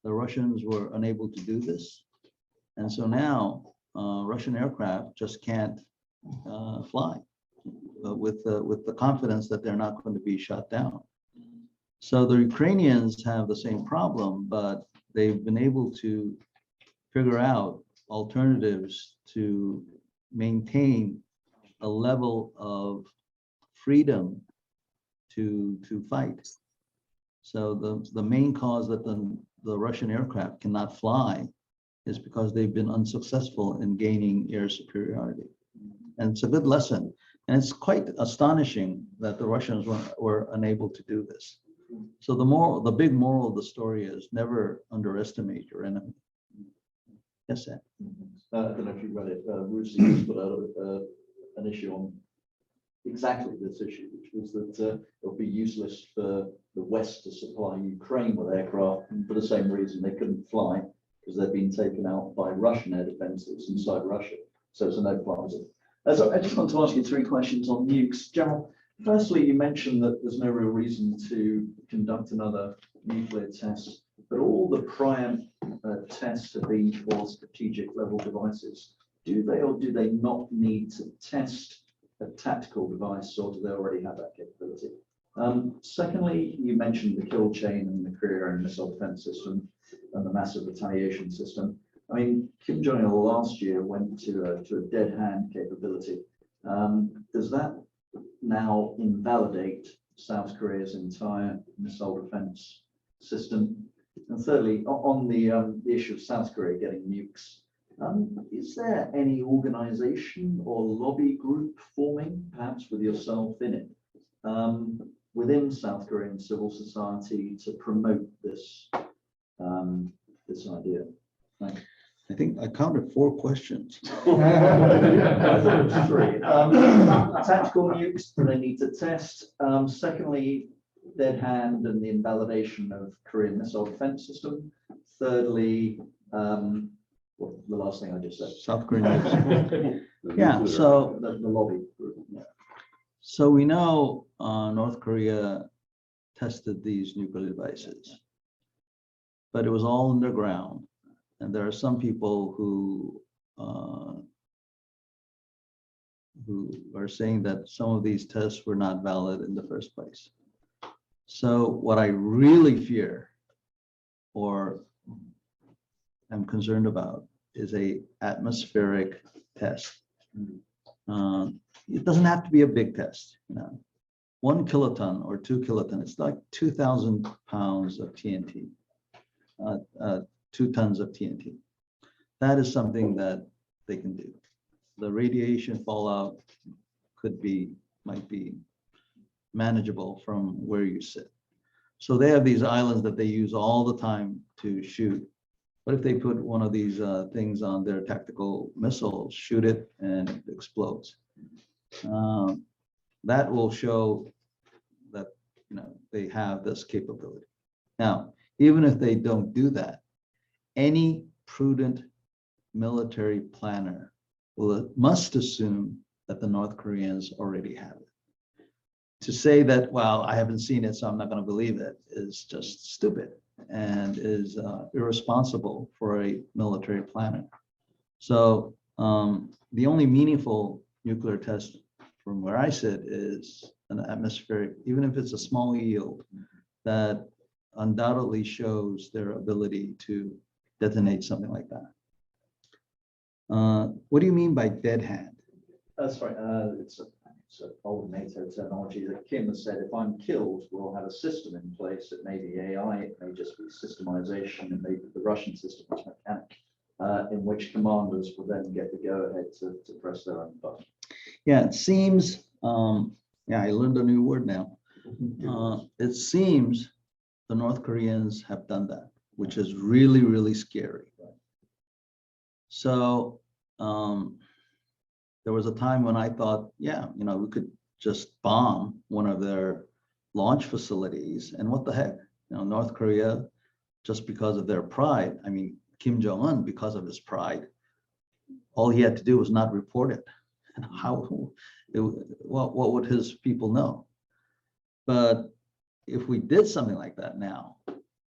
The Russians were unable to do this. And so now Russian aircraft just can't fly with the confidence that they're not going to be shot down. So the Ukrainians have the same problem, but they've been able to figure out alternatives to maintain a level of freedom to fight. So the main cause that the Russian aircraft cannot fly is because they've been unsuccessful in gaining air superiority. And it's a good lesson. And it's quite astonishing that the Russians were unable to do this. So the big moral of the story is never underestimate your enemy. Yes, sir. I don't know if you read it. Russia put out an issue on exactly this issue, which was that it'll be useless for the West to supply Ukraine with aircraft for the same reason they couldn't fly, because they've been taken out by Russian air defenses inside Russia. So it's a no-fly zone. So I just want to ask you 3 questions on nukes. General, firstly, you mentioned that there's no real reason to conduct another nuclear test, but all the prior tests have been for strategic level devices. Do they or do they not need to test a tactical device, or do they already have that capability? Secondly, you mentioned the kill chain and the career and missile defense system and the massive retaliation system. I mean, Kim Jong-il last year went to a dead hand capability. Does that now invalidate South Korea's entire missile defense system? And thirdly, on the issue of South Korea getting nukes, is there any organization or lobby group forming, perhaps with yourself in it, within South Korean civil society to promote this this idea? Thank you. I think I counted 4 questions. I thought it was 3. Tactical nukes, do they need to test? Secondly, dead hand and the invalidation of Korean missile defense system. Thirdly, well, the last thing I just said. South Korean. Yeah, so the lobby group. Yeah. So we know North Korea tested these nuclear devices, but it was all underground. And there are some people who are saying that some of these tests were not valid in the first place. So what I really fear or am concerned about is a atmospheric test. It doesn't have to be a big test. 1 kiloton or 2 kiloton, it's like 2,000 pounds of TNT. 2 tons of TNT. That is something that they can do. The radiation fallout might be manageable from where you sit. So they have these islands that they use all the time to shoot. But if they put one of these things on their tactical missiles, shoot it and it explodes. That will show that they have this capability. Now, even if they don't do that, any prudent military planner must assume that the North Koreans already have it. To say that, well, I haven't seen it, so I'm not going to believe it, is just stupid and is irresponsible for a military planner. So the only meaningful nuclear test from where I sit is an atmospheric, even if it's a small yield, that undoubtedly shows their ability to detonate something like that. What do you mean by dead hand? That's right. It's an old NATO terminology that Kim has said, if I'm killed, we'll have a system in place. It may be AI, it may just be systemization, it may be the Russian system, it's mechanic, in which commanders will then get the go-ahead to press their own button. Yeah, it seems, yeah, I learned a new word now. It seems the North Koreans have done that, which is really, really scary. So there was a time when I thought, yeah, you know, we could just bomb one of their launch facilities, and what the heck, you know, North Korea, just because of their pride, I mean, Kim Jong-un, because of his pride, all he had to do was not report it. And what would his people know? But if we did something like that now,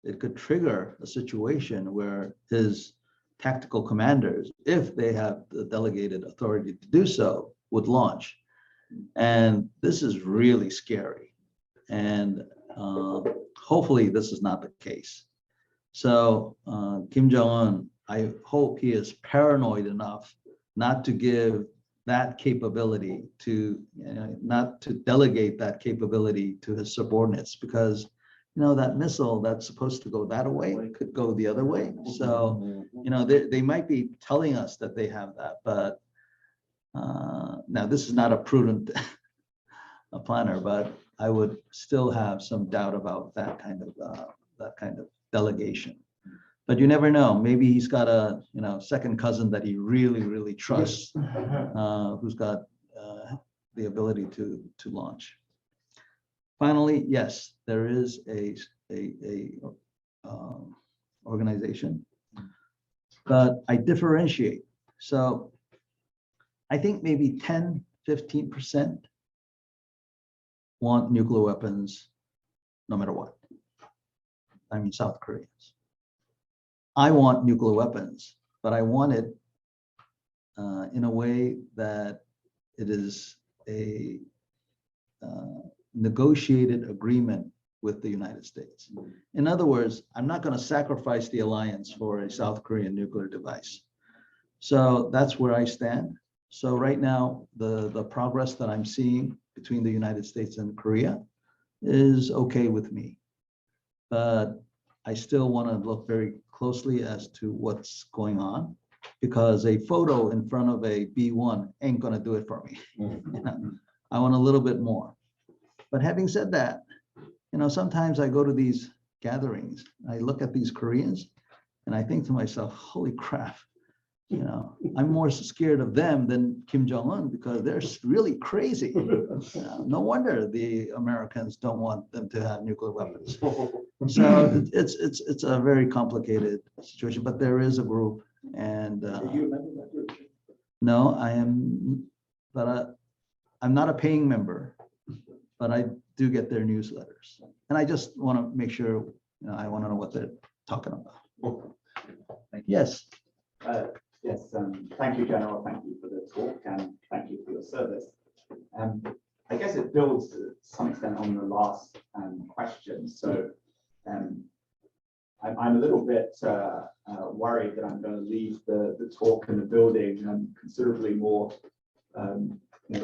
it could trigger a situation where his tactical commanders, if they have the delegated authority to do so, would launch. And this is really scary. And hopefully this is not the case. So Kim Jong-un, I hope he is paranoid enough not to give that capability to, not to delegate that capability to his subordinates, because, you know, that missile that's supposed to go that way could go the other way. So, you know, they might be telling us that they have that, but now this is not a prudent planner, but I would still have some doubt about that kind of delegation. But you never know. Maybe he's got a, you know, second cousin that he really, really trusts, who's got the ability to launch. Finally, yes, there is a organization, but I differentiate. So I think maybe 10, 15% want nuclear weapons no matter what. I mean, South Koreans. I want nuclear weapons, but I want it in a way that it is a negotiated agreement with the United States. In other words, I'm not going to sacrifice the alliance for a South Korean nuclear device. So that's where I stand. So right now, the progress that I'm seeing between the United States and Korea is okay with me. But I still want to look very closely as to what's going on, because a photo in front of a B-1 ain't going to do it for me. I want a little bit more. But having said that, you know, sometimes I go to these gatherings, I look at these Koreans, and I think to myself, holy crap, you know, I'm more scared of them than Kim Jong-un, because they're really crazy. No wonder the Americans don't want them to have nuclear weapons. So it's a very complicated situation, but there is a group, and Are you a member of that group? no, I am, but I'm not a paying member, but I do get their newsletters, and I just want to make sure, you know, I want to know what they're talking about. Yes. Yes, thank you, General. Thank you for the talk, and thank you for your service. I guess it builds to some extent on the last question. So I'm a little bit worried that I'm going to leave the talk in the building considerably more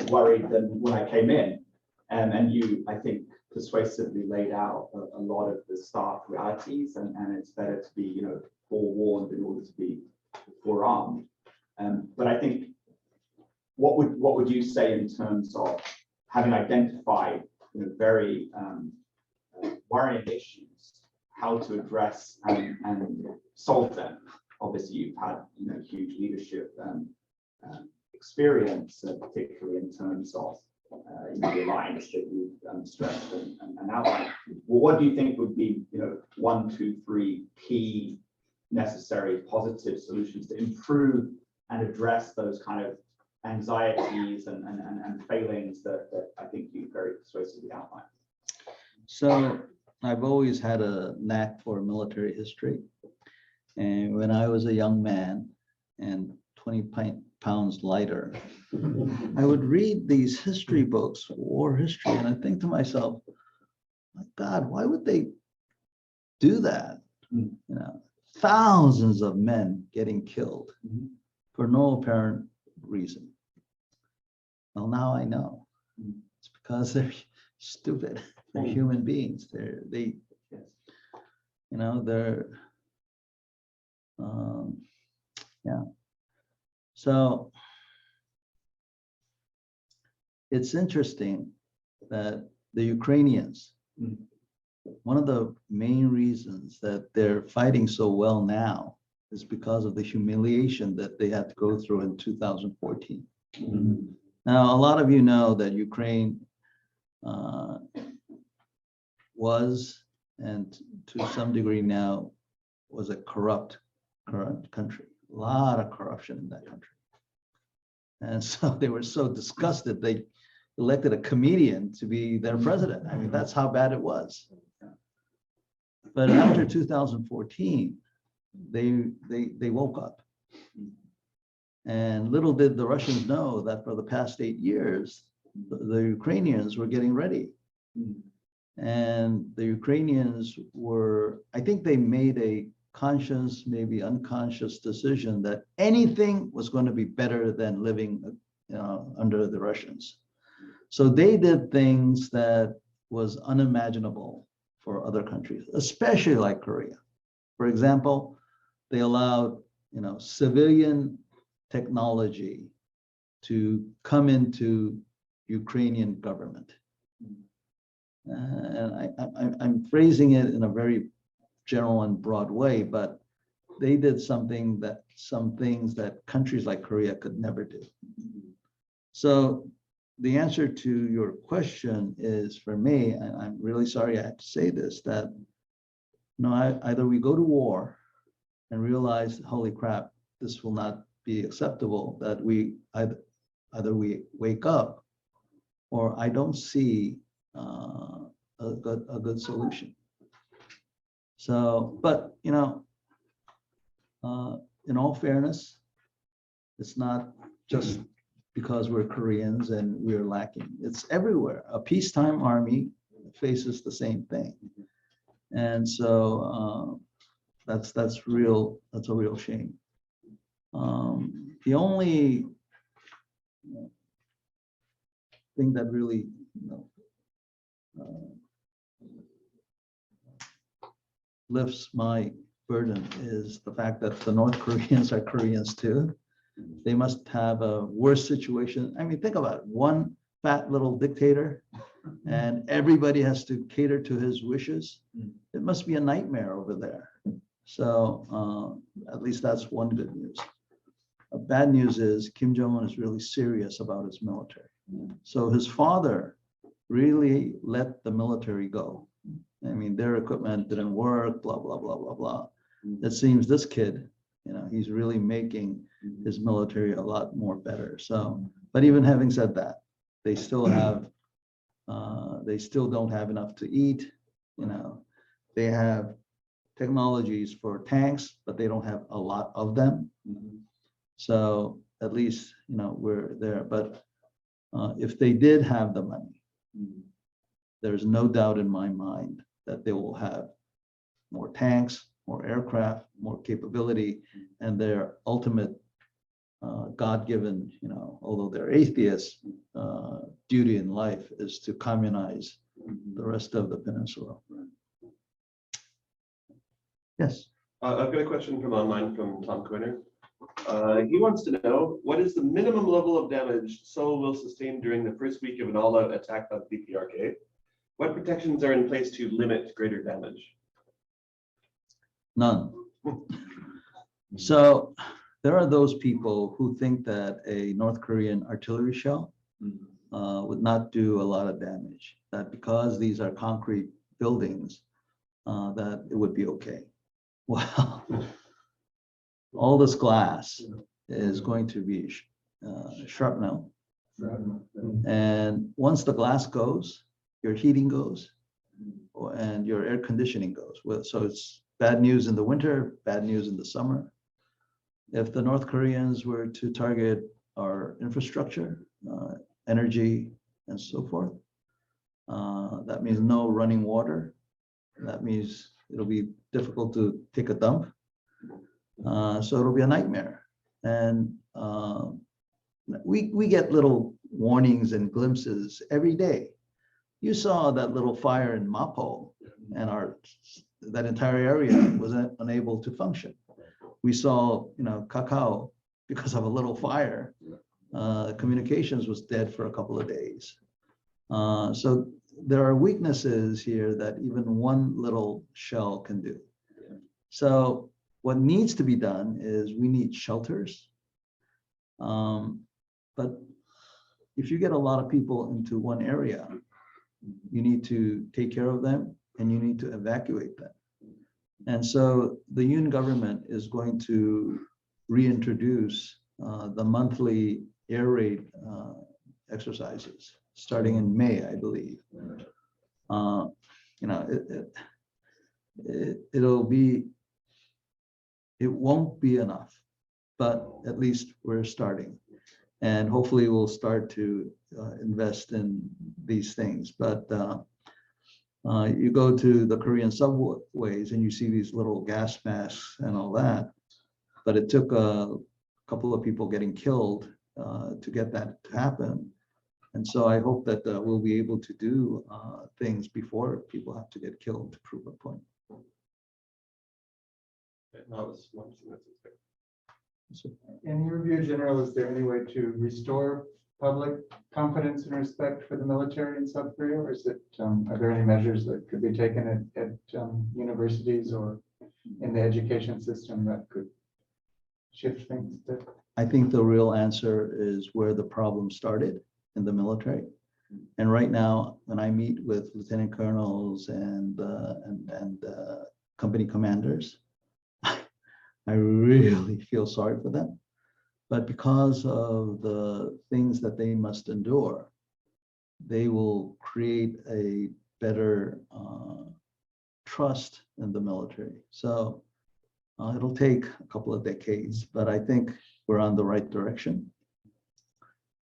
worried than when I came in. And you, I think, persuasively laid out a lot of the stark realities, and it's better to be, you know, forewarned in order to be forearmed. But I think, what would you say in terms of having identified, you know, very worrying issues, how to address and solve them? Obviously, you've had, you know, huge leadership experience, particularly in terms of the lines that you've stressed and outlined. Well, what do you think would be, 1, 2, 3 key necessary positive solutions to improve and address those kind of anxieties and failings that I think you very persuasively outlined? So I've always had a knack for military history. And when I was a young man and 20 pounds lighter, I would read these history books, war history, and I think to myself, my God, why would they do that? Thousands of men getting killed for no apparent reason. Well, now I know. It's because they're stupid. They're human beings. So it's interesting that the Ukrainians, one of the main reasons that they're fighting so well now is because of the humiliation that they had to go through in 2014. Now, a lot of you know that Ukraine was, and to some degree now, was a corrupt country. A lot of corruption in that country. And so they were so disgusted, they elected a comedian to be their president. I mean, that's how bad it was. But after 2014, they woke up. And little did the Russians know that for the past 8 years, the Ukrainians were getting ready. And the Ukrainians were, I think they made a conscious, maybe unconscious decision that anything was going to be better than living under the Russians. So they did things that was unimaginable for other countries, especially like Korea. For example, they allowed civilian technology to come into Ukrainian government. And I'm phrasing it in a very general and broad way, but they did some things that countries like Korea could never do. So the answer to your question is, for me, and I'm really sorry I have to say this, that either we go to war and realize, holy crap, this will not be acceptable, that we either we wake up, or I don't see a good solution. So, but in all fairness, it's not just because we're Koreans and we're lacking. It's everywhere. A peacetime army faces the same thing, and so that's a real shame. The only thing that really lifts my burden is the fact that the North Koreans are Koreans too. They must have a worse situation. I mean, think about it. One fat little dictator and everybody has to cater to his wishes. It must be a nightmare over there. So at least that's one good news. Bad news is Kim Jong-un is really serious about his military. So his father really let the military go. I mean, their equipment didn't work, blah, blah, blah, blah, blah. It seems this kid, he's really making his military a lot more better. So, but even having said that, they still don't have enough to eat. They have technologies for tanks, but they don't have a lot of them. So at least, we're there. But if they did have the money, there's no doubt in my mind that they will have more tanks, more aircraft, more capability, and their ultimate God-given, although they're atheists, duty in life is to communize the rest of the peninsula. Yes. I've got a question from online from Tom Quinner. He wants to know, what is the minimum level of damage Seoul will sustain during the first week of an all-out attack on PPRK? What protections are in place to limit greater damage? None. So there are those people who think that a North Korean artillery shell would not do a lot of damage. That because these are concrete buildings, that it would be okay. Well, all this glass is going to be shrapnel. And once the glass goes, your heating goes, and your air conditioning goes. Well, so it's bad news in the winter, bad news in the summer. If the North Koreans were to target our infrastructure, energy, and so forth, that means no running water. That means it'll be difficult to take a dump. So it'll be a nightmare. And we get little warnings and glimpses every day. You saw that little fire in Mapo, and that entire area was unable to function. We saw, Cacao, because of a little fire, communications was dead for a couple of days. So there are weaknesses here that even one little shell can do. So what needs to be done is we need shelters. But if you get a lot of people into one area, you need to take care of them and you need to evacuate them. And so the Yoon government is going to reintroduce the monthly air raid exercises starting in May, I believe. It won't be enough, but at least we're starting. And hopefully we'll start to invest in these things. But you go to the Korean subways and you see these little gas masks and all that. But it took a couple of people getting killed to get that to happen. And so I hope that we'll be able to do things before people have to get killed to prove a point. In your view, General, is there any way to restore public confidence and respect for the military in South Korea? Or is it, are there any measures that could be taken at universities or in the education system that could shift things? I think the real answer is where the problem started, in the military. And right now, when I meet with lieutenant colonels and company commanders, I really feel sorry for them. But because of the things that they must endure, they will create a better trust in the military. So it'll take a couple of decades, but I think we're on the right direction.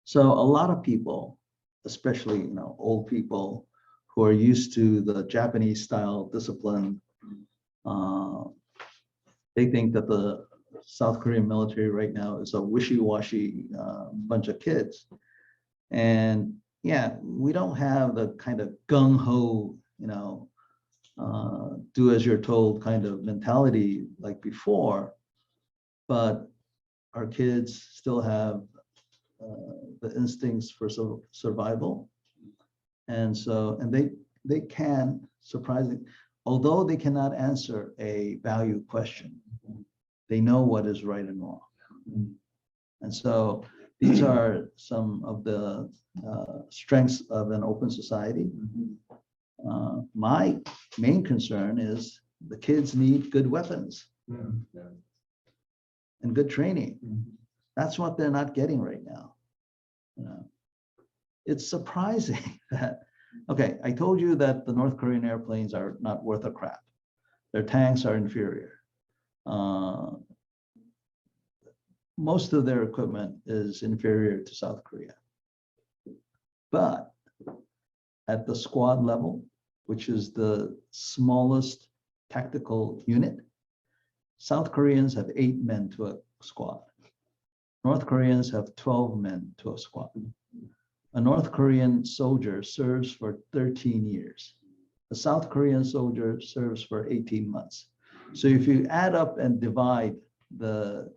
So a lot of people, especially old people who are used to the Japanese style discipline, they think that the South Korean military right now is a wishy-washy bunch of kids. And yeah, we don't have the kind of gung-ho, do as you're told kind of mentality like before, but our kids still have the instincts for survival. And so, and they can, surprisingly, although they cannot answer a value question, they know what is right and wrong. And so these are some of the strengths of an open society. My main concern is the kids need good weapons and good training. That's what they're not getting right now. It's surprising that, okay, I told you that the North Korean airplanes are not worth a crap. Their tanks are inferior. Most of their equipment is inferior to South Korea. But at the squad level, which is the smallest tactical unit, South Koreans have 8 men to a squad. North Koreans have 12 men to a squad. A North Korean soldier serves for 13 years. A South Korean soldier serves for 18 months. So if you add up and divide the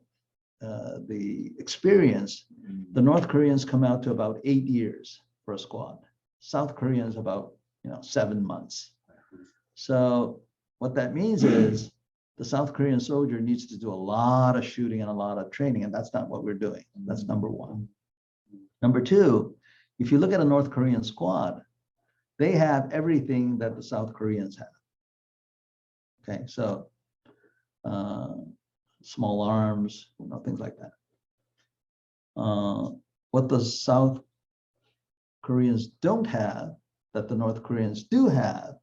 experience, the North Koreans come out to about 8 years for a squad. South Koreans about 7 months. So what that means is the South Korean soldier needs to do a lot of shooting and a lot of training, and that's not what we're doing. That's number one. Number two, If you look at a North Korean squad, they have everything that the South Koreans have. Okay, so small arms, things like that. What the South Koreans don't have that the North Koreans do have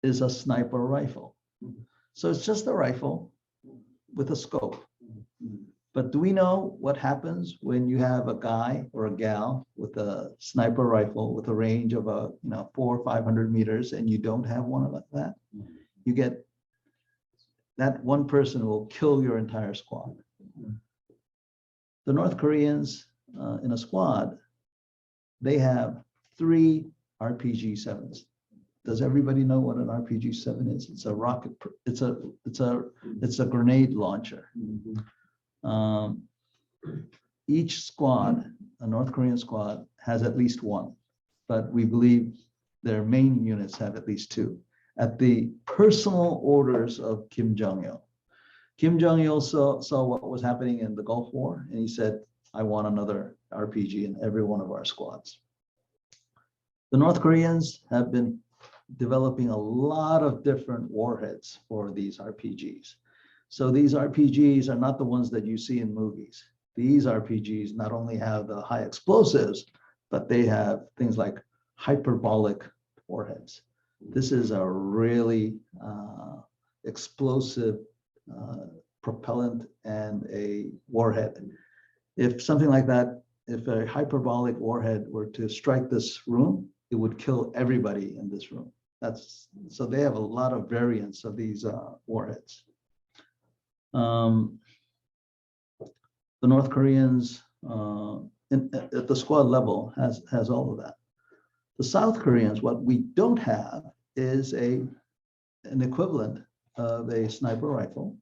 is a sniper rifle. So it's just a rifle with a scope. But do we know what happens when you have a guy or a gal with a sniper rifle with a range of 400 or 500 meters and you don't have one like that? You get that one person will kill your entire squad. The North Koreans in a squad, they have 3 RPG-7s. Does everybody know what an RPG-7 is? It's a rocket. It's a grenade launcher. Each squad, a North Korean squad, has at least one, but we believe their main units have at least 2. At the personal orders of Kim Jong-il. Kim Jong-il saw what was happening in the Gulf War, and he said, I want another RPG in every one of our squads. The North Koreans have been developing a lot of different warheads for these RPGs. So these RPGs are not the ones that you see in movies. These RPGs not only have the high explosives, but they have things like hyperbolic warheads. This is a really explosive propellant and a warhead. If something like that, if a hyperbolic warhead were to strike this room, it would kill everybody in this room. So they have a lot of variants of these warheads. The North Koreans at the squad level has all of that. The South Koreans, what we don't have is an equivalent of a sniper rifle.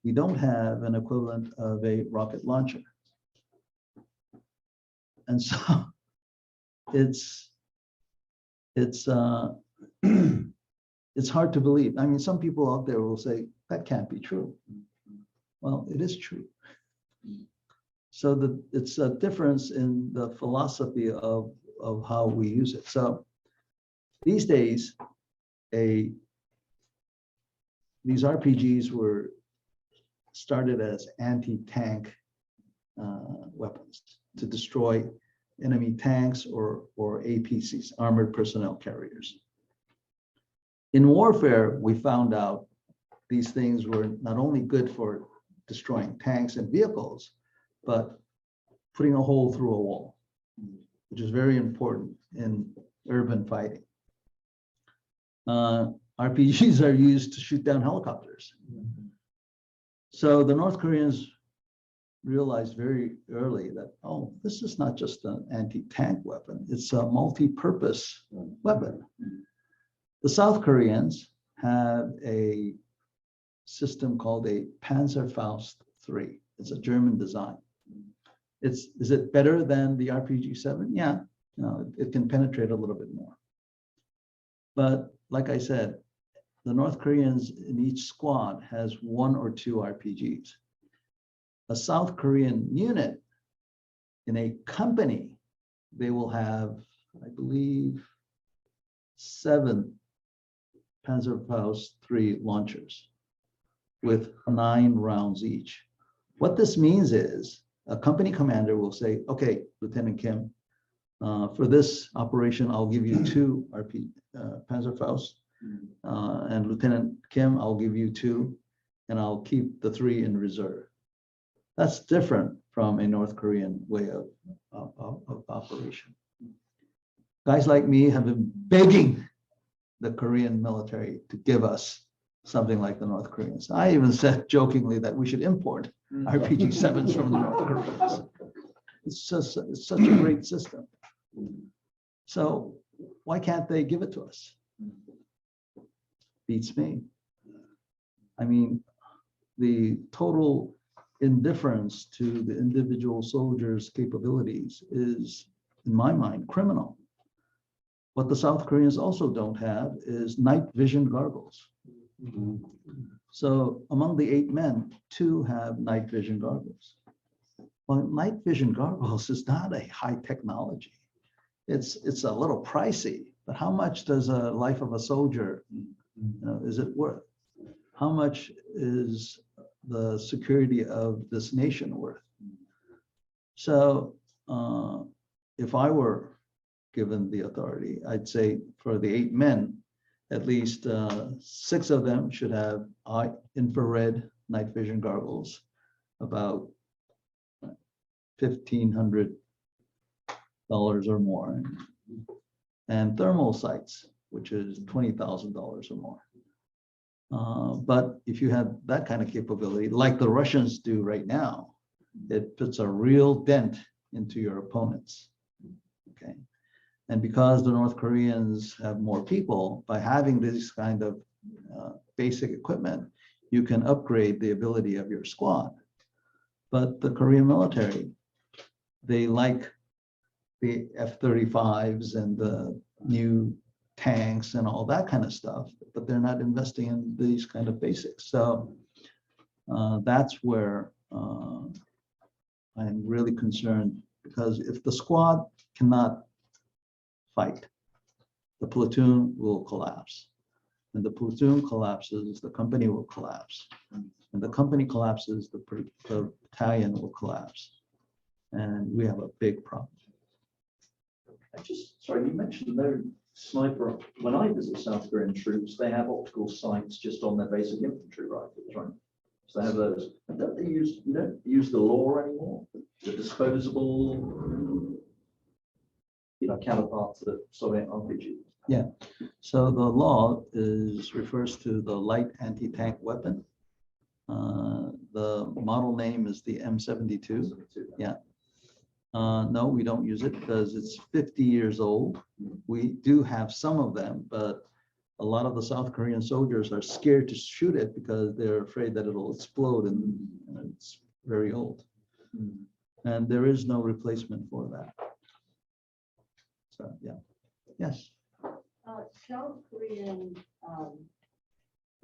We don't have an equivalent of a rocket launcher. And so it's hard to believe. I mean, some people out there will say, that can't be true. Well, it is true. So it's a difference in the philosophy of how we use it. So these days, these RPGs were started as anti-tank weapons to destroy enemy tanks or APCs, armored personnel carriers. In warfare, we found out these things were not only good for destroying tanks and vehicles, but putting a hole through a wall, which is very important in urban fighting. RPGs are used to shoot down helicopters. So the North Koreans realized very early that, oh, this is not just an anti-tank weapon, it's a multi-purpose weapon. The South Koreans have a system called a Panzerfaust 3. It's a German design. Is it better than the RPG-7? Yeah, it can penetrate a little bit more. But like I said, the North Koreans in each squad has 1 or 2 RPGs. A South Korean unit in a company, they will have, I believe, 7 Panzerfaust 3 launchers with 9 rounds each. What this means is a company commander will say, okay, Lieutenant Kim, for this operation, I'll give you 2 Panzerfaust, and Lieutenant Kim, I'll give you 2, and I'll keep the 3 in reserve. That's different from a North Korean way of operation. Guys like me have been begging the Korean military to give us something like the North Koreans. I even said jokingly that we should import RPG-7s from the North Koreans. It's such a great system. So why can't they give it to us? Beats me. I mean, the total indifference to the individual soldier's capabilities is, in my mind, criminal. What the South Koreans also don't have is night vision goggles. So among the 8 men, 2 have night vision goggles. Well, night vision goggles is not a high technology. it's a little pricey, but how much does a life of a soldier, is it worth? How much is the security of this nation worth? So if I were given the authority, I'd say for the 8 men, at least 6 of them should have infrared night vision goggles, about $1,500 or more, and thermal sights, which is $20,000 or more. But if you have that kind of capability, like the Russians do right now, it puts a real dent into your opponents. Okay, and because the North Koreans have more people, by having this kind of basic equipment, you can upgrade the ability of your squad. But the Korean military, they like the F-35s and the new tanks and all that kind of stuff, but they're not investing in these kind of basics. So that's where I'm really concerned, because if the squad cannot fight, the platoon will collapse. When the platoon collapses, the company will collapse. When the company collapses, the battalion will collapse. And we have a big problem. Sorry, you mentioned no sniper. When I visit South Korean troops, they have optical sights just on their basic infantry rifles, right? So they have those. And don't they use, you don't use the law anymore? The disposable, counterpart to the Soviet RPG. Yeah. So the law refers to the light anti-tank weapon. The model name is the M72. Yeah. No, we don't use it because it's 50 years old. We do have some of them, but a lot of the South Korean soldiers are scared to shoot it because they're afraid that it'll explode, and it's very old. And there is no replacement for that. So, yeah. Yes. South Korean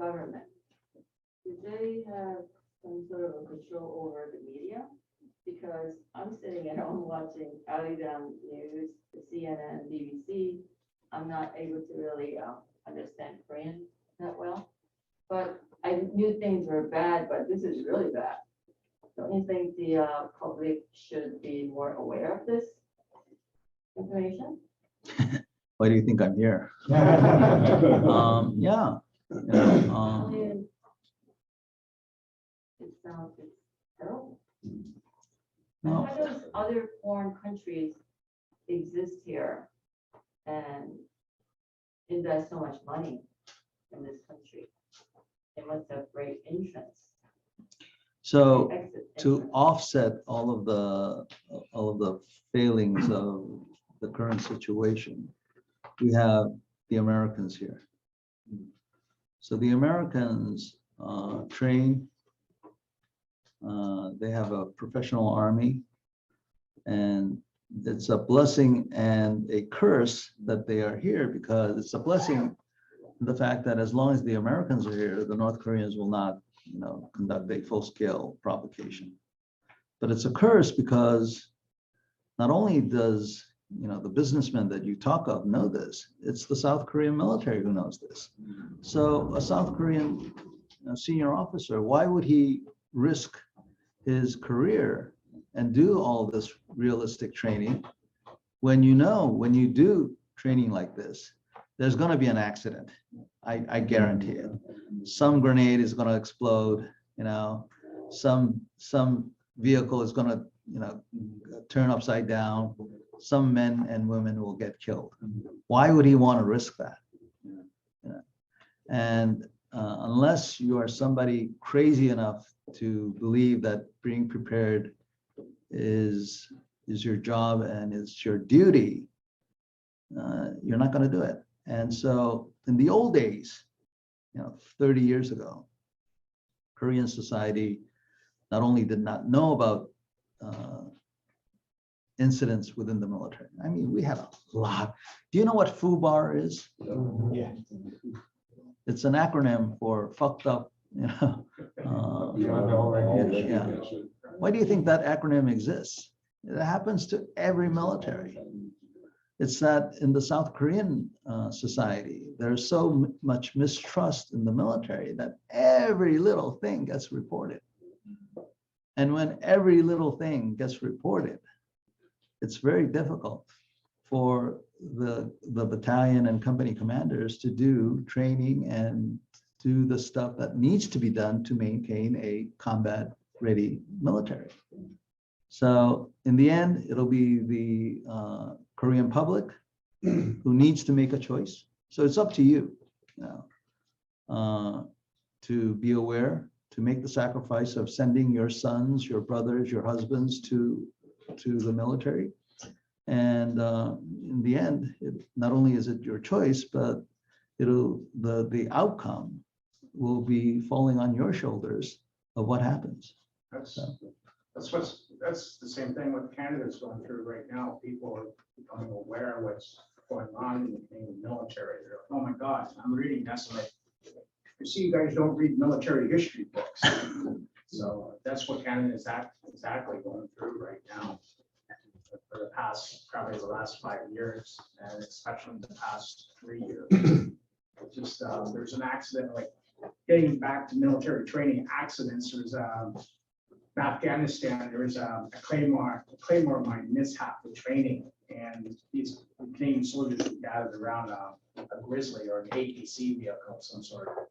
government, do they have some sort of a control over the media? Because I'm sitting at home watching Arirang News, the CNN, BBC. I'm not able to really understand Korean that well, but I knew things were bad, but this is really bad. Don't you think the public should be more aware of this information? Why do you think I'm here? Yeah. I mean, it sounds terrible. No. How does other foreign countries exist here and invest so much money in this country? They must have great entrance. So exit to entrance. offset all of the failings of the current situation, we have the Americans here. So the Americans train. They have a professional army, and it's a blessing and a curse that they are here, because it's a blessing, the fact that as long as the Americans are here, the North Koreans will not, conduct a full-scale provocation. But it's a curse because not only does the businessmen that you talk of know this, it's the South Korean military who knows this. So a South Korean senior officer, why would he risk his career and do all this realistic training when when you do training like this, there's going to be an accident? I guarantee it. Some grenade is going to explode, some vehicle is going to turn upside down. Some men and women will get killed. Why would he want to risk that? And unless you are somebody crazy enough to believe that being prepared is your job and it's your duty, you're not going to do it. And so in the old days, 30 years ago, Korean society not only did not know about incidents within the military. I mean, we had a lot. Do you know what FUBAR is? Yeah. It's an acronym for fucked up, Beyond all recognition. Yeah. Why do you think that acronym exists? It happens to every military. It's that in the South Korean society, there's so much mistrust in the military that every little thing gets reported. And when every little thing gets reported, it's very difficult for the battalion and company commanders to do training and do the stuff that needs to be done to maintain a combat-ready military. So in the end, it'll be the Korean public who needs to make a choice. So it's up to you now to be aware, to make the sacrifice of sending your sons, your brothers, your husbands to the military. And in the end, not only is it your choice, but the outcome will be falling on your shoulders of what happens. That's the same thing what Canada's going through right now. People are becoming aware of what's going on in the Canadian military. They're like, oh my God, I'm reading this. I'm like, I see you guys don't read military history books. So that's what Canada is exactly going through right now. For the past, probably the last 5 years, and especially the past 3 years. Just there's an accident, like getting back to military training accidents. There's in Afghanistan, there was a Claymore mine mishap with training, and these Canadian soldiers were gathered around a Grizzly or an APC vehicle of some sort,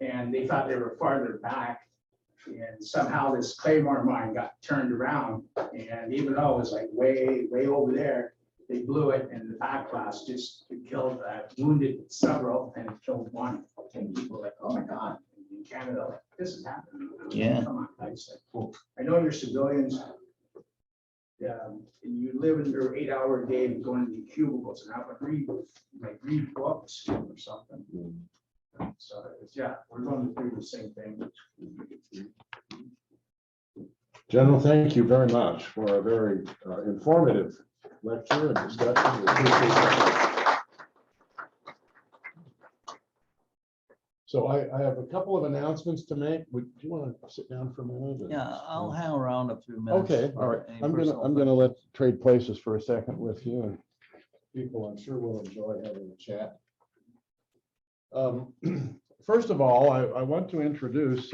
and they thought they were farther back, and somehow this Claymore mine got turned around, and even though it was like way over there, they blew it, and the backlash just killed, wounded several, and it killed one. And people were like, oh my God, in Canada, like, this is happening. Yeah. Come on, guys. Like, I know you're civilians. And you live in your 8-hour day and go into the cubicles and have to read books or something. So it's, yeah, we're going through the same thing. General, thank you very much for a very informative lecture and discussion. We appreciate that. So I have a couple of announcements to make. Do you want to sit down for a minute? Yeah, I'll hang around a few minutes. Okay, all right. for any I'm personal gonna let trade places for a second with you, and people I'm sure will enjoy having a chat. First of all, I want to introduce